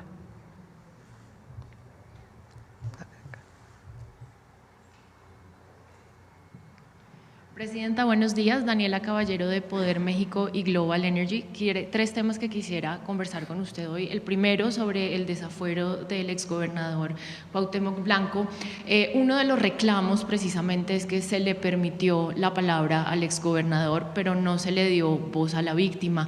Presidenta, buenos días. Daniela Caballero de Poder México y Global Energy. 3 temas que quisiera conversar con usted hoy. El primero, sobre el desafuero del exgobernador Cuauhtémoc Blanco. Uno de los reclamos precisamente es que se le permitió la palabra al exgobernador, pero no se le dio voz a la víctima.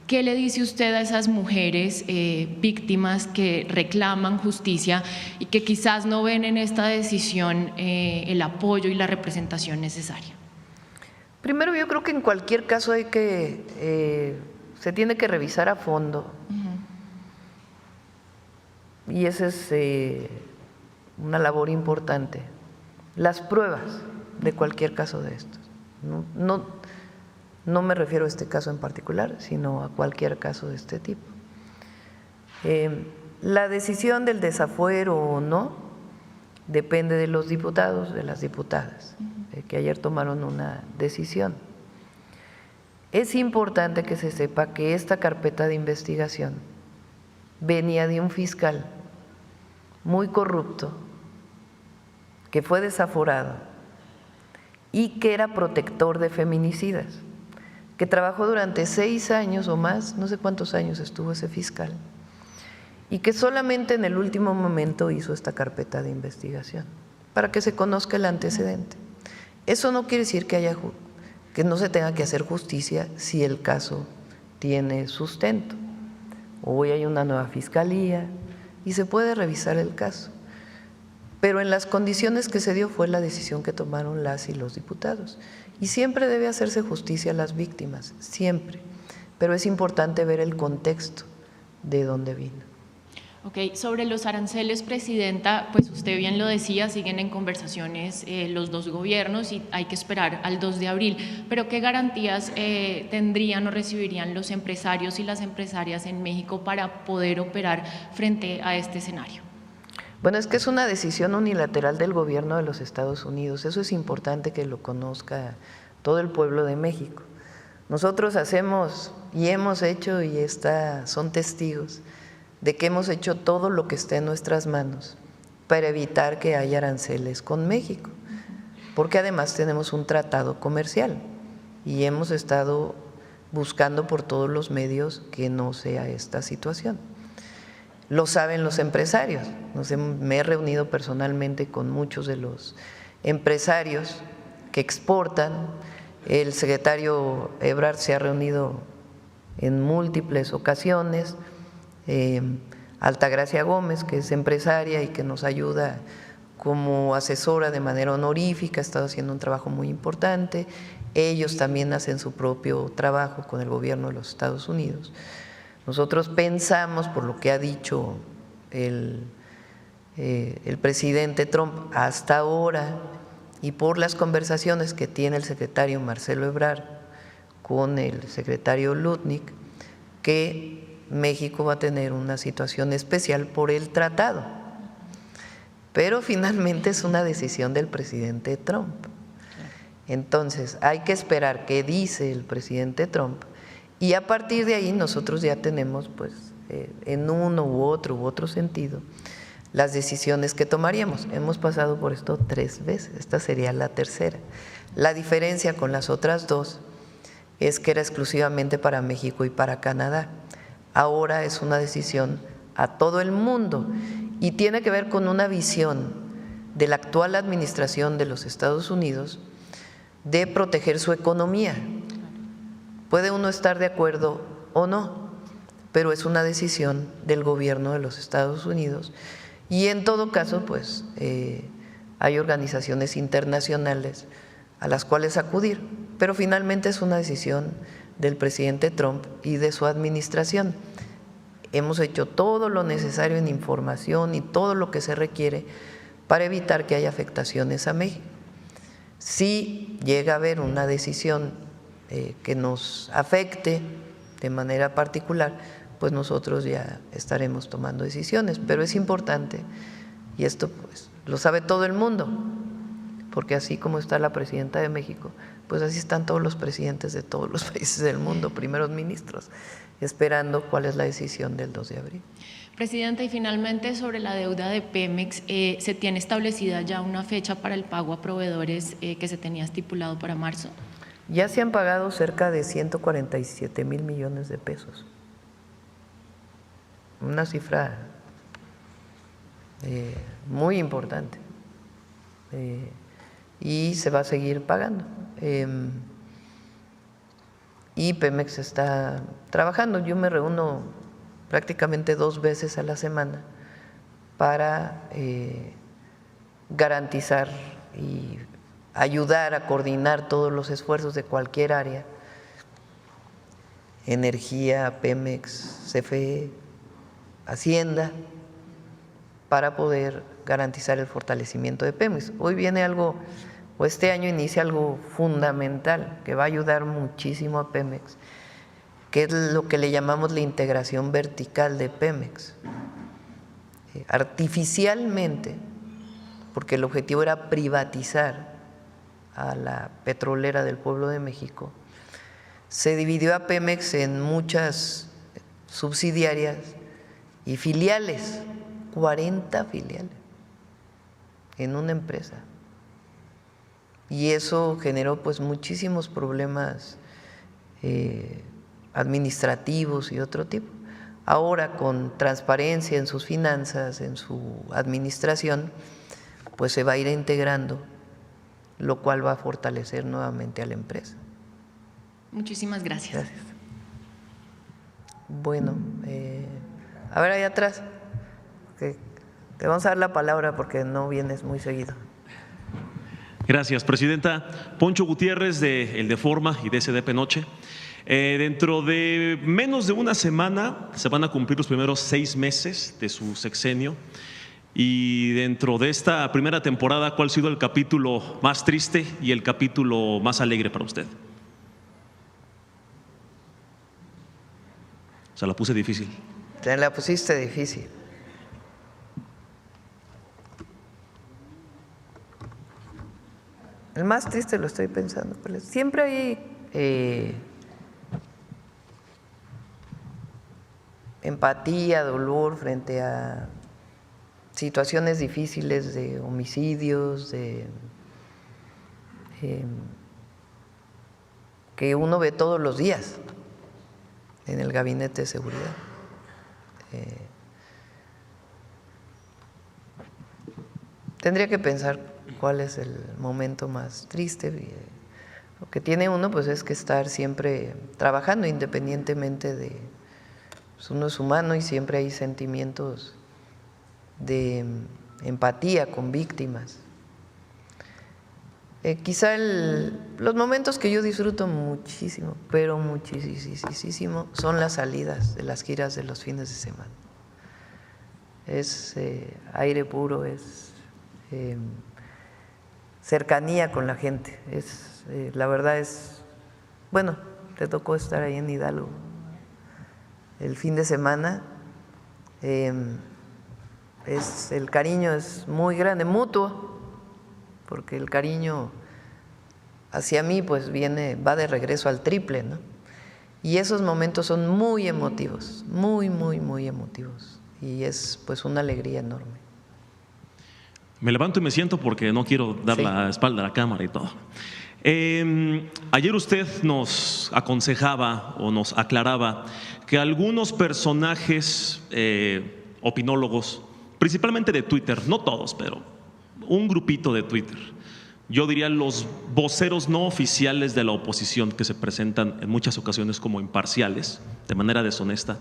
¿Qué le dice usted a esas mujeres víctimas que reclaman justicia y que quizás no ven en esta decisión el apoyo y la representación necesaria? Primero, yo creo que en cualquier caso se tiene que revisar a fondo. Y esa es una labor importante. Las pruebas de cualquier caso de estos. No me refiero a este caso en particular, sino a cualquier caso de este tipo. La decisión del desafuero o no depende de los diputados, de las diputadas, que ayer tomaron una decisión. Es importante que se sepa que esta carpeta de investigación venía de un fiscal muy corrupto, que fue desaforado y que era protector de feminicidas, que trabajó durante 6 años o más, no sé cuántos años estuvo ese fiscal, y que solamente en el último momento hizo esta carpeta de investigación, para que se conozca el antecedente. Eso no quiere decir que no se tenga que hacer justicia si el caso tiene sustento. Hoy hay una nueva fiscalía y se puede revisar el caso. Pero en las condiciones que se dio fue la decisión que tomaron las y los diputados. Y siempre debe hacerse justicia a las víctimas, siempre. Pero es importante ver el contexto de dónde vino. Ok, sobre los aranceles, Presidenta, pues usted bien lo decía, siguen en conversaciones los 2 gobiernos y hay que esperar al 2 de abril, pero ¿qué garantías tendrían o recibirían los empresarios y las empresarias en México para poder operar frente a este escenario? Bueno, es que es una decisión unilateral del gobierno de los Estados Unidos, eso es importante que lo conozca todo el pueblo de México. Nosotros hacemos y hemos hecho, y son testigos, de que hemos hecho todo lo que esté en nuestras manos para evitar que haya aranceles con México, porque además tenemos un tratado comercial y hemos estado buscando por todos los medios que no sea esta situación. Lo saben los empresarios, me he reunido personalmente con muchos de los empresarios que exportan, el secretario Ebrard se ha reunido en múltiples ocasiones, Altagracia Gómez, que es empresaria y que nos ayuda como asesora de manera honorífica, ha estado haciendo un trabajo muy importante. Ellos también hacen su propio trabajo con el gobierno de los Estados Unidos. Nosotros pensamos, por lo que ha dicho el presidente Trump hasta ahora y por las conversaciones que tiene el secretario Marcelo Ebrard con el secretario Lutnick que México va a tener una situación especial por el tratado, pero finalmente es una decisión del presidente Trump. Entonces hay que esperar qué dice el presidente Trump y a partir de ahí nosotros ya tenemos pues en uno u otro sentido las decisiones que tomaríamos. Hemos pasado por esto 3 veces, esta sería la tercera. La diferencia con las otras 2 es que era exclusivamente para México y para Canadá. Ahora es una decisión a todo el mundo y tiene que ver con una visión de la actual administración de los Estados Unidos de proteger su economía. Puede uno estar de acuerdo o no, pero es una decisión del gobierno de los Estados Unidos y en todo caso pues hay organizaciones internacionales a las cuales acudir, pero finalmente es una decisión del presidente Trump y de su administración. Hemos hecho todo lo necesario en información y todo lo que se requiere para evitar que haya afectaciones a México. Si llega a haber una decisión que nos afecte de manera particular, pues nosotros ya estaremos tomando decisiones, pero es importante, y esto pues lo sabe todo el mundo, porque así como está la presidenta de México, pues así están todos los presidentes de todos los países del mundo, primeros ministros, esperando cuál es la decisión del 2 de abril. Presidenta, y finalmente sobre la deuda de Pemex, ¿se tiene establecida ya una fecha para el pago a proveedores que se tenía estipulado para marzo? Ya se han pagado cerca de 147,000 millones de pesos. Una cifra muy importante y se va a seguir pagando. Y Pemex está trabajando. Yo me reúno prácticamente 2 veces a la semana para garantizar y ayudar a coordinar todos los esfuerzos de cualquier área, energía, Pemex, CFE, Hacienda, para poder garantizar el fortalecimiento de Pemex. Hoy viene algo, o este año inicia algo fundamental que va a ayudar muchísimo a Pemex, que es lo que le llamamos la integración vertical de Pemex. Artificialmente, porque el objetivo era privatizar a la petrolera del pueblo de México, se dividió a Pemex en muchas subsidiarias y filiales, 40 filiales en una empresa. Y eso generó pues muchísimos problemas administrativos y otro tipo. Ahora, con transparencia en sus finanzas, en su administración, pues se va a ir integrando, lo cual va a fortalecer nuevamente a la empresa. Muchísimas gracias. Gracias. Bueno, a ver allá atrás, te vamos a dar la palabra porque no vienes muy seguido. Gracias, Presidenta. Poncho Gutiérrez, de El Deforma y de SDP Noche. Dentro de menos de una semana se van a cumplir los primeros 6 meses de su sexenio. Y dentro de esta primera temporada, ¿cuál ha sido el capítulo más triste y el capítulo más alegre para usted? O sea, la puse difícil. Te la pusiste difícil. El más triste lo estoy pensando. Siempre hay empatía, dolor frente a situaciones difíciles de homicidios, que uno ve todos los días en el gabinete de seguridad. Tendría que pensar cuál es el momento más triste. Lo que tiene uno pues es que estar siempre trabajando independientemente de… Pues uno es humano y siempre hay sentimientos de empatía con víctimas. Quizá los momentos que yo disfruto muchísimo, pero muchísimo, son las salidas de las giras de los fines de semana. Es aire puro, es cercanía con la gente. La verdad es, bueno, te tocó estar ahí en Hidalgo el fin de semana. El cariño es muy grande, mutuo, porque el cariño hacia mí pues va de regreso al triple, ¿no? Y esos momentos son muy emotivos, muy, muy, muy emotivos. Y es pues una alegría enorme. Me levanto y me siento porque no quiero dar la espalda a la cámara y todo. Ayer usted nos aconsejaba o nos aclaraba que algunos personajes opinólogos, principalmente de Twitter, no todos, pero un grupito de Twitter, yo diría los voceros no oficiales de la oposición que se presentan en muchas ocasiones como imparciales, de manera deshonesta,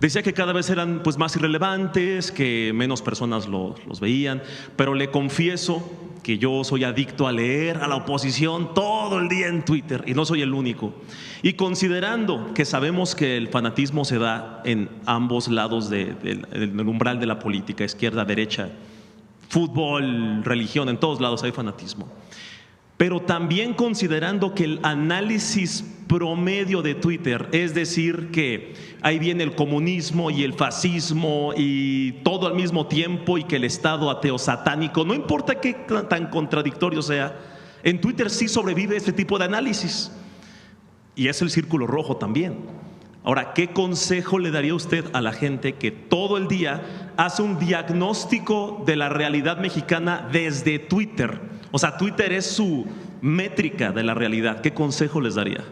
decía que cada vez eran pues más irrelevantes, que menos personas los veían, pero le confieso que yo soy adicto a leer a la oposición todo el día en Twitter y no soy el único. Y considerando que sabemos que el fanatismo se da en ambos lados del umbral de la política, izquierda, derecha, fútbol, religión, en todos lados hay fanatismo. Pero también considerando que el análisis promedio de Twitter, es decir, que ahí viene el comunismo y el fascismo y todo al mismo tiempo, y que el Estado ateo satánico, no importa qué tan contradictorio sea, en Twitter sí sobrevive este tipo de análisis. Y es el círculo rojo también. Ahora, ¿qué consejo le daría usted a la gente que todo el día hace un diagnóstico de la realidad mexicana desde Twitter? O sea, Twitter es su métrica de la realidad. ¿Qué consejo les daría?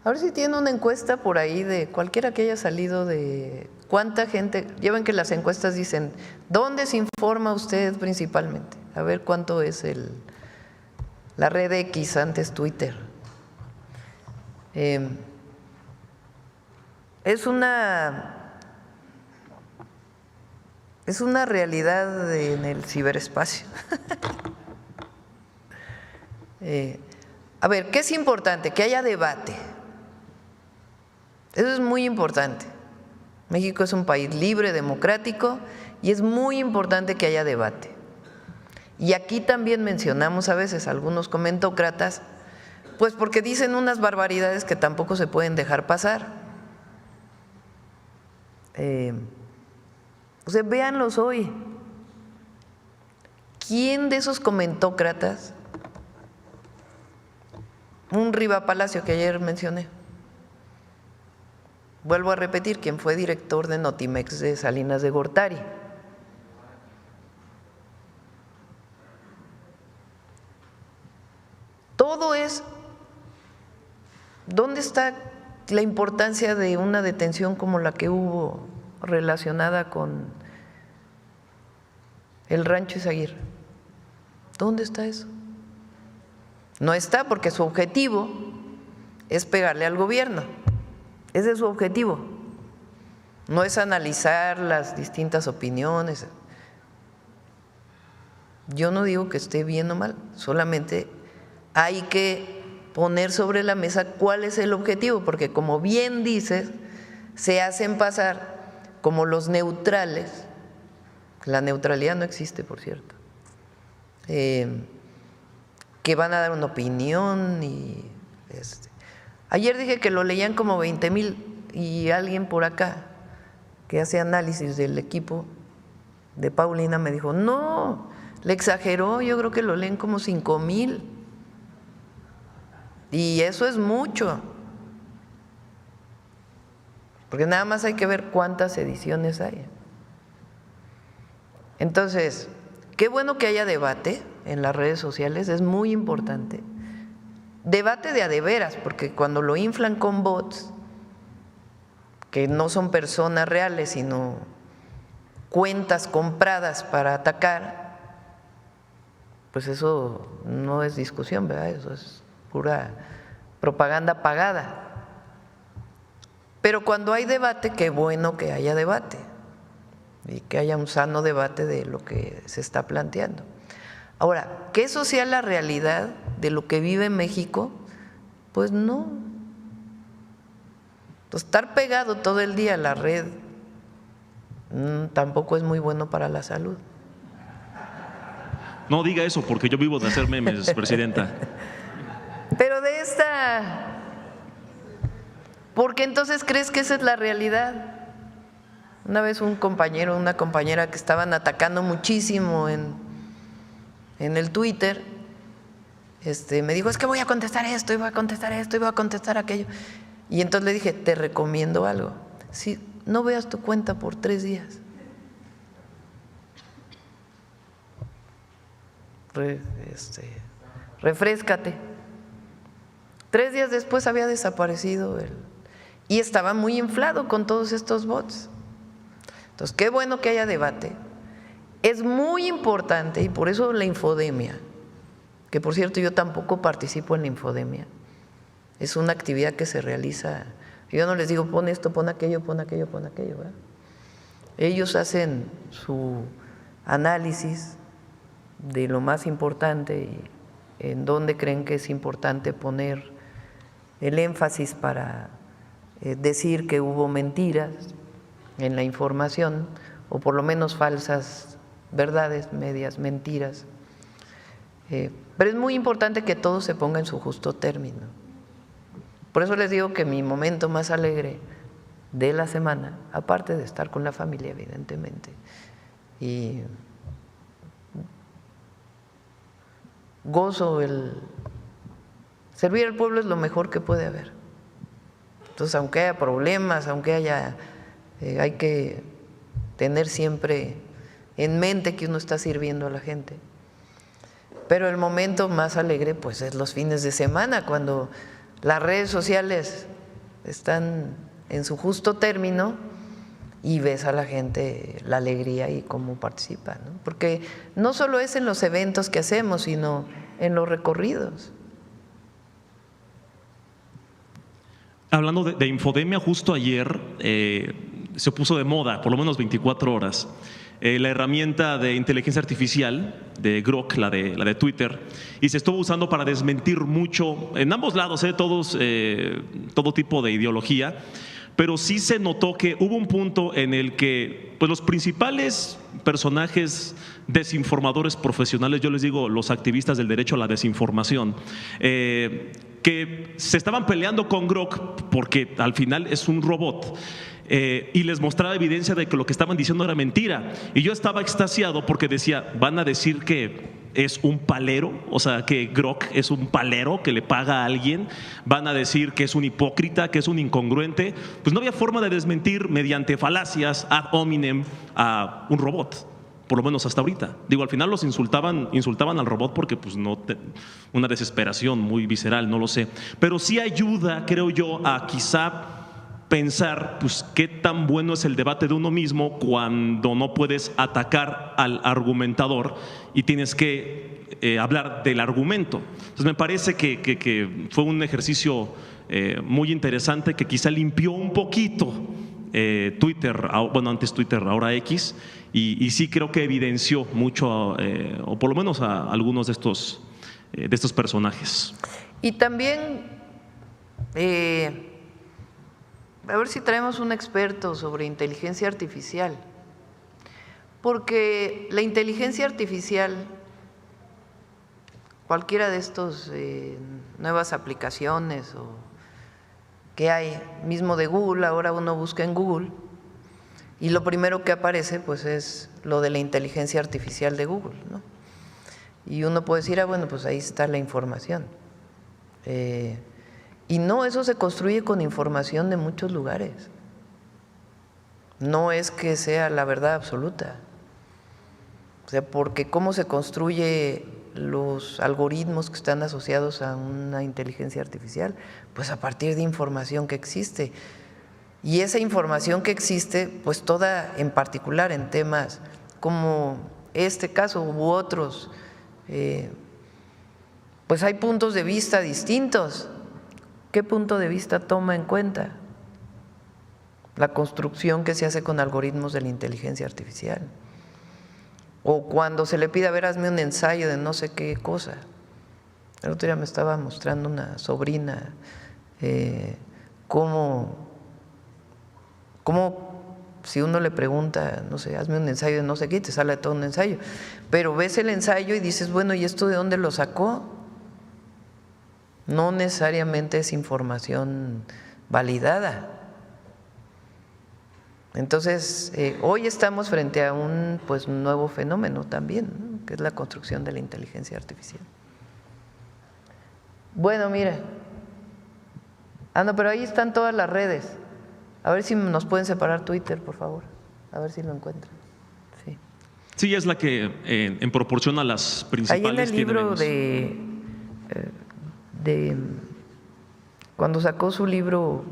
A ver si tiene una encuesta por ahí de cualquiera que haya salido de cuánta gente. Ya ven que las encuestas dicen, ¿dónde se informa usted principalmente? A ver cuánto es la red X, antes Twitter. Es una realidad en el ciberespacio. A ver, ¿qué es importante? Que haya debate. Eso es muy importante. México es un país libre, democrático, y es muy importante que haya debate. Y aquí también mencionamos a veces a algunos comentócratas, pues porque dicen unas barbaridades que tampoco se pueden dejar pasar. O sea, véanlos hoy. ¿Quién de esos comentócratas? Un Riva Palacio que ayer mencioné. Vuelvo a repetir, quien fue director de Notimex de Salinas de Gortari. Todo es, ¿dónde está la importancia de una detención como la que hubo relacionada con el Rancho Izaguirre? ¿Dónde está eso? No está, porque su objetivo es pegarle al gobierno. Ese es su objetivo. No es analizar las distintas opiniones. Yo no digo que esté bien o mal, solamente hay que poner sobre la mesa cuál es el objetivo, porque como bien dices, se hacen pasar como los neutrales. La neutralidad no existe, por cierto. Que van a dar una opinión y ayer dije que lo leían como 20,000 y alguien por acá que hace análisis del equipo de Paulina me dijo, no, le exageró, yo creo que lo leen como 5,000 y eso es mucho, porque nada más hay que ver cuántas ediciones hay. Entonces, qué bueno que haya debate en las redes sociales, es muy importante. Debate de a de veras, porque cuando lo inflan con bots, que no son personas reales, sino cuentas compradas para atacar, pues eso no es discusión, ¿verdad? Eso es pura propaganda pagada. Pero cuando hay debate, qué bueno que haya debate y que haya un sano debate de lo que se está planteando. Ahora, ¿que eso sea la realidad de lo que vive México? Pues no. Entonces, estar pegado todo el día a la red tampoco es muy bueno para la salud. No diga eso, porque yo vivo de hacer memes, presidenta. Pero porque entonces crees que esa es la realidad. Una vez un compañero, una compañera que estaban atacando muchísimo en el Twitter, me dijo, es que voy a contestar esto, y voy a contestar esto, y voy a contestar aquello. Y entonces le dije, te recomiendo algo. Si no veas tu cuenta por 3 días. Refréscate. 3 días después había desaparecido y estaba muy inflado con todos estos bots. Entonces, qué bueno que haya debate. Es muy importante, y por eso la infodemia, que por cierto yo tampoco participo en la infodemia, es una actividad que se realiza. Yo no les digo pon esto, pon aquello, pon aquello, pon aquello, ¿verdad? Ellos hacen su análisis de lo más importante y en dónde creen que es importante poner el énfasis para decir que hubo mentiras en la información, o por lo menos falsas verdades, medias mentiras. Pero es muy importante que todo se ponga en su justo término. Por eso les digo que mi momento más alegre de la semana, aparte de estar con la familia, evidentemente, y gozo servir al pueblo es lo mejor que puede haber. Entonces, aunque haya problemas, aunque hay que tener siempre en mente que uno está sirviendo a la gente. Pero el momento más alegre pues es los fines de semana, cuando las redes sociales están en su justo término y ves a la gente la alegría y cómo participa, ¿no? Porque no solo es en los eventos que hacemos, sino en los recorridos. Hablando de infodemia, justo ayer se puso de moda, por lo menos 24 horas, la herramienta de inteligencia artificial de Grok, la de Twitter, y se estuvo usando para desmentir mucho, en ambos lados, todo tipo de ideología, pero sí se notó que hubo un punto en el que pues, los principales personajes desinformadores profesionales, yo les digo los activistas del derecho a la desinformación, que se estaban peleando con Grok porque al final es un robot, y les mostraba evidencia de que lo que estaban diciendo era mentira. Y yo estaba extasiado porque decía, van a decir que es un palero, o sea, que Grok es un palero que le paga a alguien, van a decir que es un hipócrita, que es un incongruente. Pues no había forma de desmentir mediante falacias ad hominem a un robot, por lo menos hasta ahorita. Digo, al final los insultaban al robot porque pues una desesperación muy visceral, no lo sé. Pero sí ayuda, creo yo, a quizá pensar pues qué tan bueno es el debate de uno mismo cuando no puedes atacar al argumentador y tienes que hablar del argumento. Entonces me parece que fue un ejercicio muy interesante que quizá limpió un poquito Twitter, bueno, antes Twitter, ahora X, y sí creo que evidenció mucho, o por lo menos a algunos de estos personajes. Y también a ver si traemos un experto sobre inteligencia artificial, porque la inteligencia artificial, cualquiera de estos nuevas aplicaciones o que hay, mismo de Google, ahora uno busca en Google y lo primero que aparece pues es lo de la inteligencia artificial de Google, ¿no? Y uno puede decir, bueno, pues ahí está la información. Y no, eso se construye con información de muchos lugares. No es que sea la verdad absoluta. O sea, porque cómo se construye los algoritmos que están asociados a una inteligencia artificial, pues a partir de información que existe. Y esa información que existe, pues toda en particular en temas como este caso u otros, pues hay puntos de vista distintos. ¿Qué punto de vista toma en cuenta la construcción que se hace con algoritmos de la inteligencia artificial? O cuando se le pide, a ver, hazme un ensayo de no sé qué cosa. El otro día me estaba mostrando una sobrina cómo si uno le pregunta, no sé, hazme un ensayo de no sé qué, te sale todo un ensayo. Pero ves el ensayo y dices, bueno, ¿y esto de dónde lo sacó? No necesariamente es información validada. Entonces, hoy estamos frente a un nuevo fenómeno también, ¿no?, que es la construcción de la inteligencia artificial. Bueno, mira. No, pero ahí están todas las redes. A ver si nos pueden separar Twitter, por favor. A ver si lo encuentran. Sí. Sí, es la que en proporción a las principales. Ahí en el libro cuando sacó su libro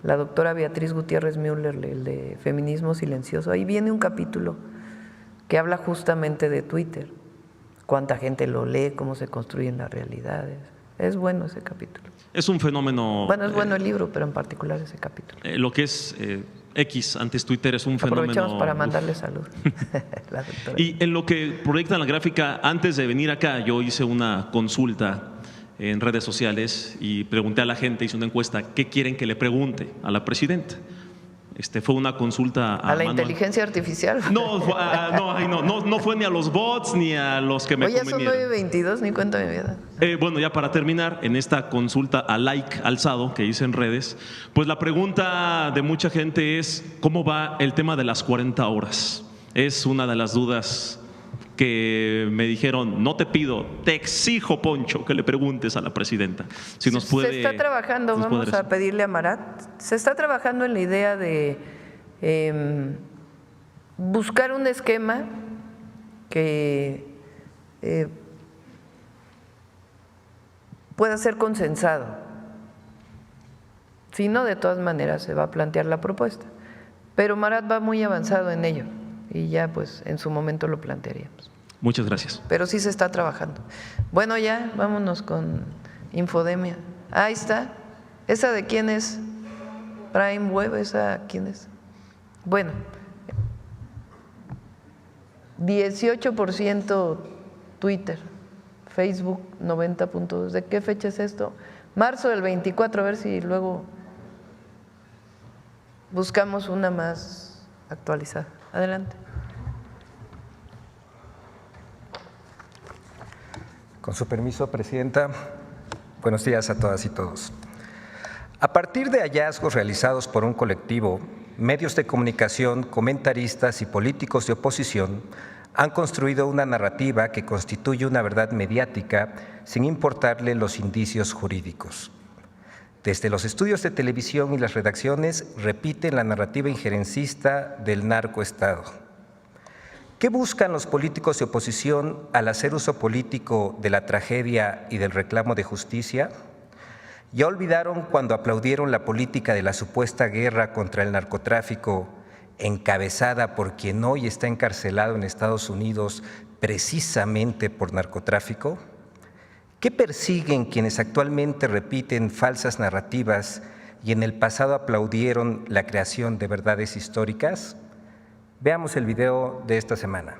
la doctora Beatriz Gutiérrez Müller, el de Feminismo Silencioso, ahí viene un capítulo que habla justamente de Twitter, cuánta gente lo lee, cómo se construyen las realidades. Es bueno ese capítulo. Es un fenómeno. Bueno, es bueno el libro, pero en particular ese capítulo. Lo que es X, antes Twitter, es un fenómeno. Aprovechamos para mandarle salud. Y en lo que proyecta en la gráfica, antes de venir acá, yo hice una consulta en redes sociales y pregunté a la gente, hice una encuesta, ¿qué quieren que le pregunte a la presidenta? Fue una consulta a la inteligencia artificial. No fue ni a los bots ni a los que me convenieron. Oye, son 9:22, ni cuenta mi vida. Bueno, ya para terminar, en esta consulta a like alzado que hice en redes, pues la pregunta de mucha gente es ¿cómo va el tema de las 40 horas? Es una de las dudas que me dijeron, no te pido, te exijo, Poncho, que le preguntes a la presidenta. Si nos puede. Se está trabajando, vamos a pedirle a Marat, se está trabajando en la idea de buscar un esquema que pueda ser consensado. Si no, de todas maneras se va a plantear la propuesta. Pero Marat va muy avanzado en ello y ya pues en su momento lo plantearíamos. Muchas gracias. Pero sí se está trabajando. Bueno, ya vámonos con Infodemia. Ahí está. ¿Esa de quién es? Prime Web, ¿esa quién es? Bueno, 18% Twitter, Facebook 90.2. ¿De qué fecha es esto? Marzo del 24, a ver si luego buscamos una más actualizada. Adelante. Con su permiso, Presidenta, buenos días a todas y todos. A partir de hallazgos realizados por un colectivo, medios de comunicación, comentaristas y políticos de oposición han construido una narrativa que constituye una verdad mediática sin importarle los indicios jurídicos. Desde los estudios de televisión y las redacciones repiten la narrativa injerencista del narcoestado. ¿Qué buscan los políticos de oposición al hacer uso político de la tragedia y del reclamo de justicia? ¿Ya olvidaron cuando aplaudieron la política de la supuesta guerra contra el narcotráfico encabezada por quien hoy está encarcelado en Estados Unidos precisamente por narcotráfico? ¿Qué persiguen quienes actualmente repiten falsas narrativas y en el pasado aplaudieron la creación de verdades históricas? Veamos el video de esta semana.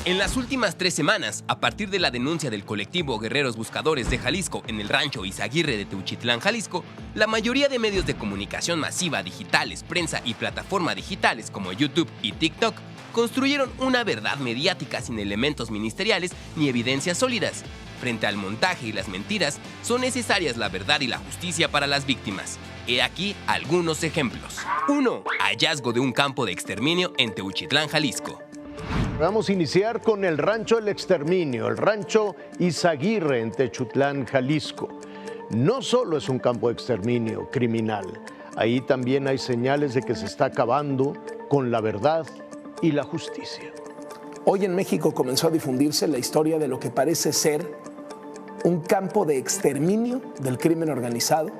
En las últimas 3 semanas, a partir de la denuncia del colectivo Guerreros Buscadores de Jalisco en el rancho Izaguirre de Teuchitlán, Jalisco, la mayoría de medios de comunicación masiva digitales, prensa y plataformas digitales como YouTube y TikTok construyeron una verdad mediática sin elementos ministeriales ni evidencias sólidas. Frente al montaje y las mentiras, son necesarias la verdad y la justicia para las víctimas. He aquí algunos ejemplos. 1. Hallazgo de un campo de exterminio en Teuchitlán, Jalisco. Vamos a iniciar con el rancho El Exterminio, el rancho Izaguirre en Techutlán, Jalisco. No solo es un campo de exterminio criminal, ahí también hay señales de que se está acabando con la verdad y la justicia. Hoy en México comenzó a difundirse la historia de lo que parece ser un campo de exterminio del crimen organizado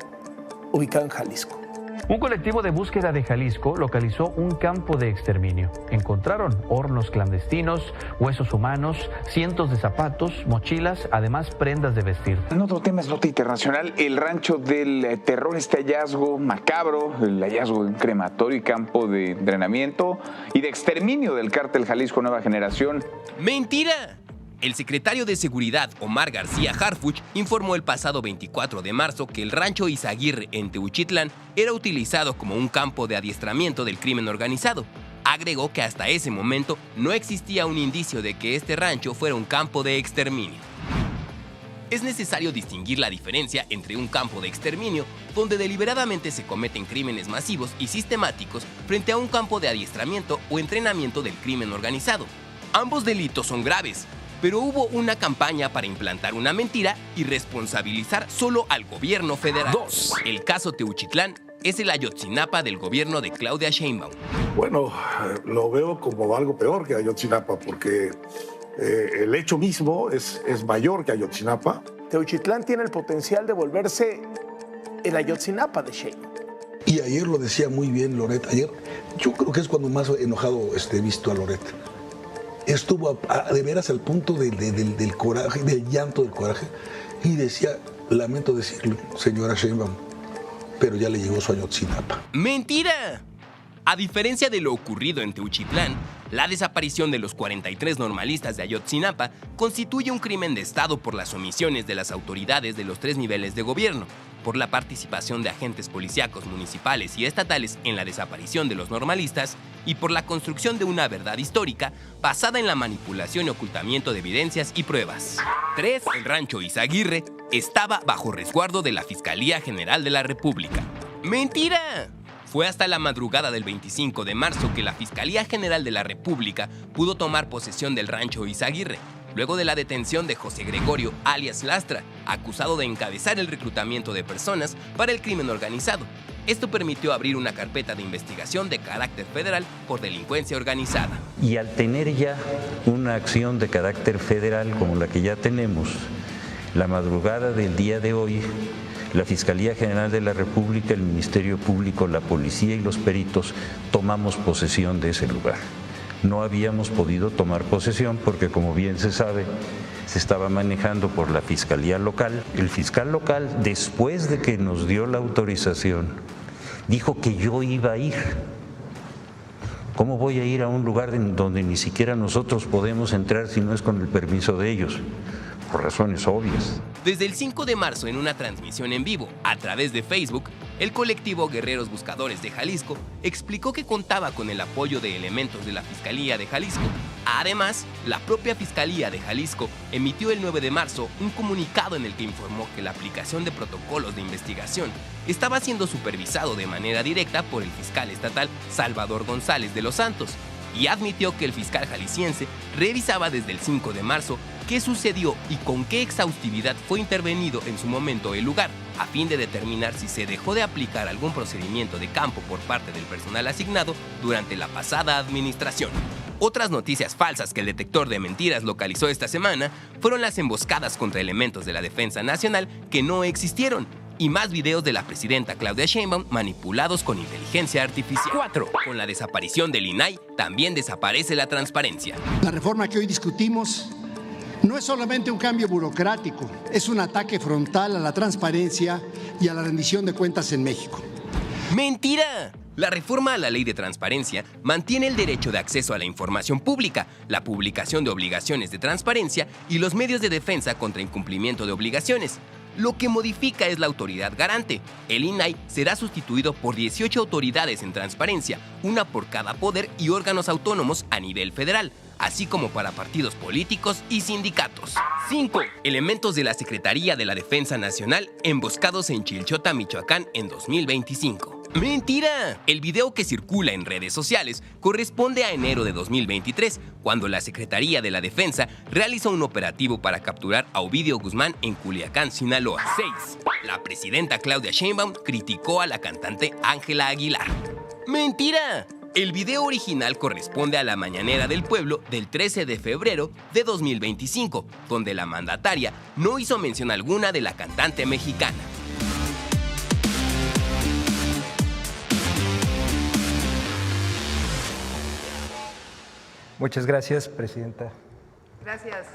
ubicado en Jalisco. Un colectivo de búsqueda de Jalisco localizó un campo de exterminio. Encontraron hornos clandestinos, huesos humanos, cientos de zapatos, mochilas, además prendas de vestir. En otro tema es nota internacional, el rancho del terror, este hallazgo macabro, el hallazgo de un crematorio y campo de entrenamiento y de exterminio del cártel Jalisco Nueva Generación. ¡Mentira! El secretario de Seguridad, Omar García Harfuch, informó el pasado 24 de marzo que el rancho Izaguirre en Teuchitlán era utilizado como un campo de adiestramiento del crimen organizado. Agregó que hasta ese momento no existía un indicio de que este rancho fuera un campo de exterminio. Es necesario distinguir la diferencia entre un campo de exterminio, donde deliberadamente se cometen crímenes masivos y sistemáticos, frente a un campo de adiestramiento o entrenamiento del crimen organizado. Ambos delitos son graves, pero hubo una campaña para implantar una mentira y responsabilizar solo al gobierno federal. 2. El caso Teuchitlán es el Ayotzinapa del gobierno de Claudia Sheinbaum. Bueno, lo veo como algo peor que Ayotzinapa, porque el hecho mismo es mayor que Ayotzinapa. Teuchitlán tiene el potencial de volverse el Ayotzinapa de Sheinbaum. Y ayer lo decía muy bien Loret. Ayer yo creo que es cuando más enojado he visto a Loret. Estuvo de veras al punto del coraje, del llanto del coraje, y decía, lamento decirlo, señora Sheinbaum, pero ya le llegó su Ayotzinapa. ¡Mentira! A diferencia de lo ocurrido en Teuchitlán, la desaparición de los 43 normalistas de Ayotzinapa constituye un crimen de Estado por las omisiones de las autoridades de los 3 niveles de gobierno, por la participación de agentes policíacos municipales y estatales en la desaparición de los normalistas y por la construcción de una verdad histórica basada en la manipulación y ocultamiento de evidencias y pruebas. 3. El rancho Izaguirre estaba bajo resguardo de la Fiscalía General de la República. ¡Mentira! Fue hasta la madrugada del 25 de marzo que la Fiscalía General de la República pudo tomar posesión del rancho Izaguirre, luego de la detención de José Gregorio alias Lastra, acusado de encabezar el reclutamiento de personas para el crimen organizado. Esto permitió abrir una carpeta de investigación de carácter federal por delincuencia organizada. Y al tener ya una acción de carácter federal como la que ya tenemos, la madrugada del día de hoy, la Fiscalía General de la República, el Ministerio Público, la Policía y los peritos tomamos posesión de ese lugar. No habíamos podido tomar posesión porque, como bien se sabe, se estaba manejando por la Fiscalía Local. El fiscal local, después de que nos dio la autorización, dijo que yo iba a ir. ¿Cómo voy a ir a un lugar donde ni siquiera nosotros podemos entrar si no es con el permiso de ellos? Por razones obvias. Desde el 5 de marzo, en una transmisión en vivo a través de Facebook, el colectivo Guerreros Buscadores de Jalisco explicó que contaba con el apoyo de elementos de la Fiscalía de Jalisco. Además, la propia Fiscalía de Jalisco emitió el 9 de marzo un comunicado en el que informó que la aplicación de protocolos de investigación estaba siendo supervisado de manera directa por el fiscal estatal Salvador González de los Santos, y admitió que el fiscal jalisciense revisaba desde el 5 de marzo qué sucedió y con qué exhaustividad fue intervenido en su momento el lugar, a fin de determinar si se dejó de aplicar algún procedimiento de campo por parte del personal asignado durante la pasada administración. Otras noticias falsas que el detector de mentiras localizó esta semana fueron las emboscadas contra elementos de la Defensa Nacional que no existieron, y más videos de la presidenta Claudia Sheinbaum manipulados con inteligencia artificial. 4. Con la desaparición del INAI, también desaparece la transparencia. La reforma que hoy discutimos no es solamente un cambio burocrático, es un ataque frontal a la transparencia y a la rendición de cuentas en México. ¡Mentira! La reforma a la Ley de Transparencia mantiene el derecho de acceso a la información pública, la publicación de obligaciones de transparencia y los medios de defensa contra incumplimiento de obligaciones. Lo que modifica es la autoridad garante. El INAI será sustituido por 18 autoridades en transparencia, una por cada poder y órganos autónomos a nivel federal, así como para partidos políticos y sindicatos. 5. Elementos de la Secretaría de la Defensa Nacional emboscados en Chilchota, Michoacán en 2025. ¡Mentira! El video que circula en redes sociales corresponde a enero de 2023, cuando la Secretaría de la Defensa realizó un operativo para capturar a Ovidio Guzmán en Culiacán, Sinaloa. 6. La presidenta Claudia Sheinbaum criticó a la cantante Ángela Aguilar. ¡Mentira! El video original corresponde a la Mañanera del Pueblo del 13 de febrero de 2025, donde la mandataria no hizo mención alguna de la cantante mexicana. Muchas gracias, presidenta. Gracias.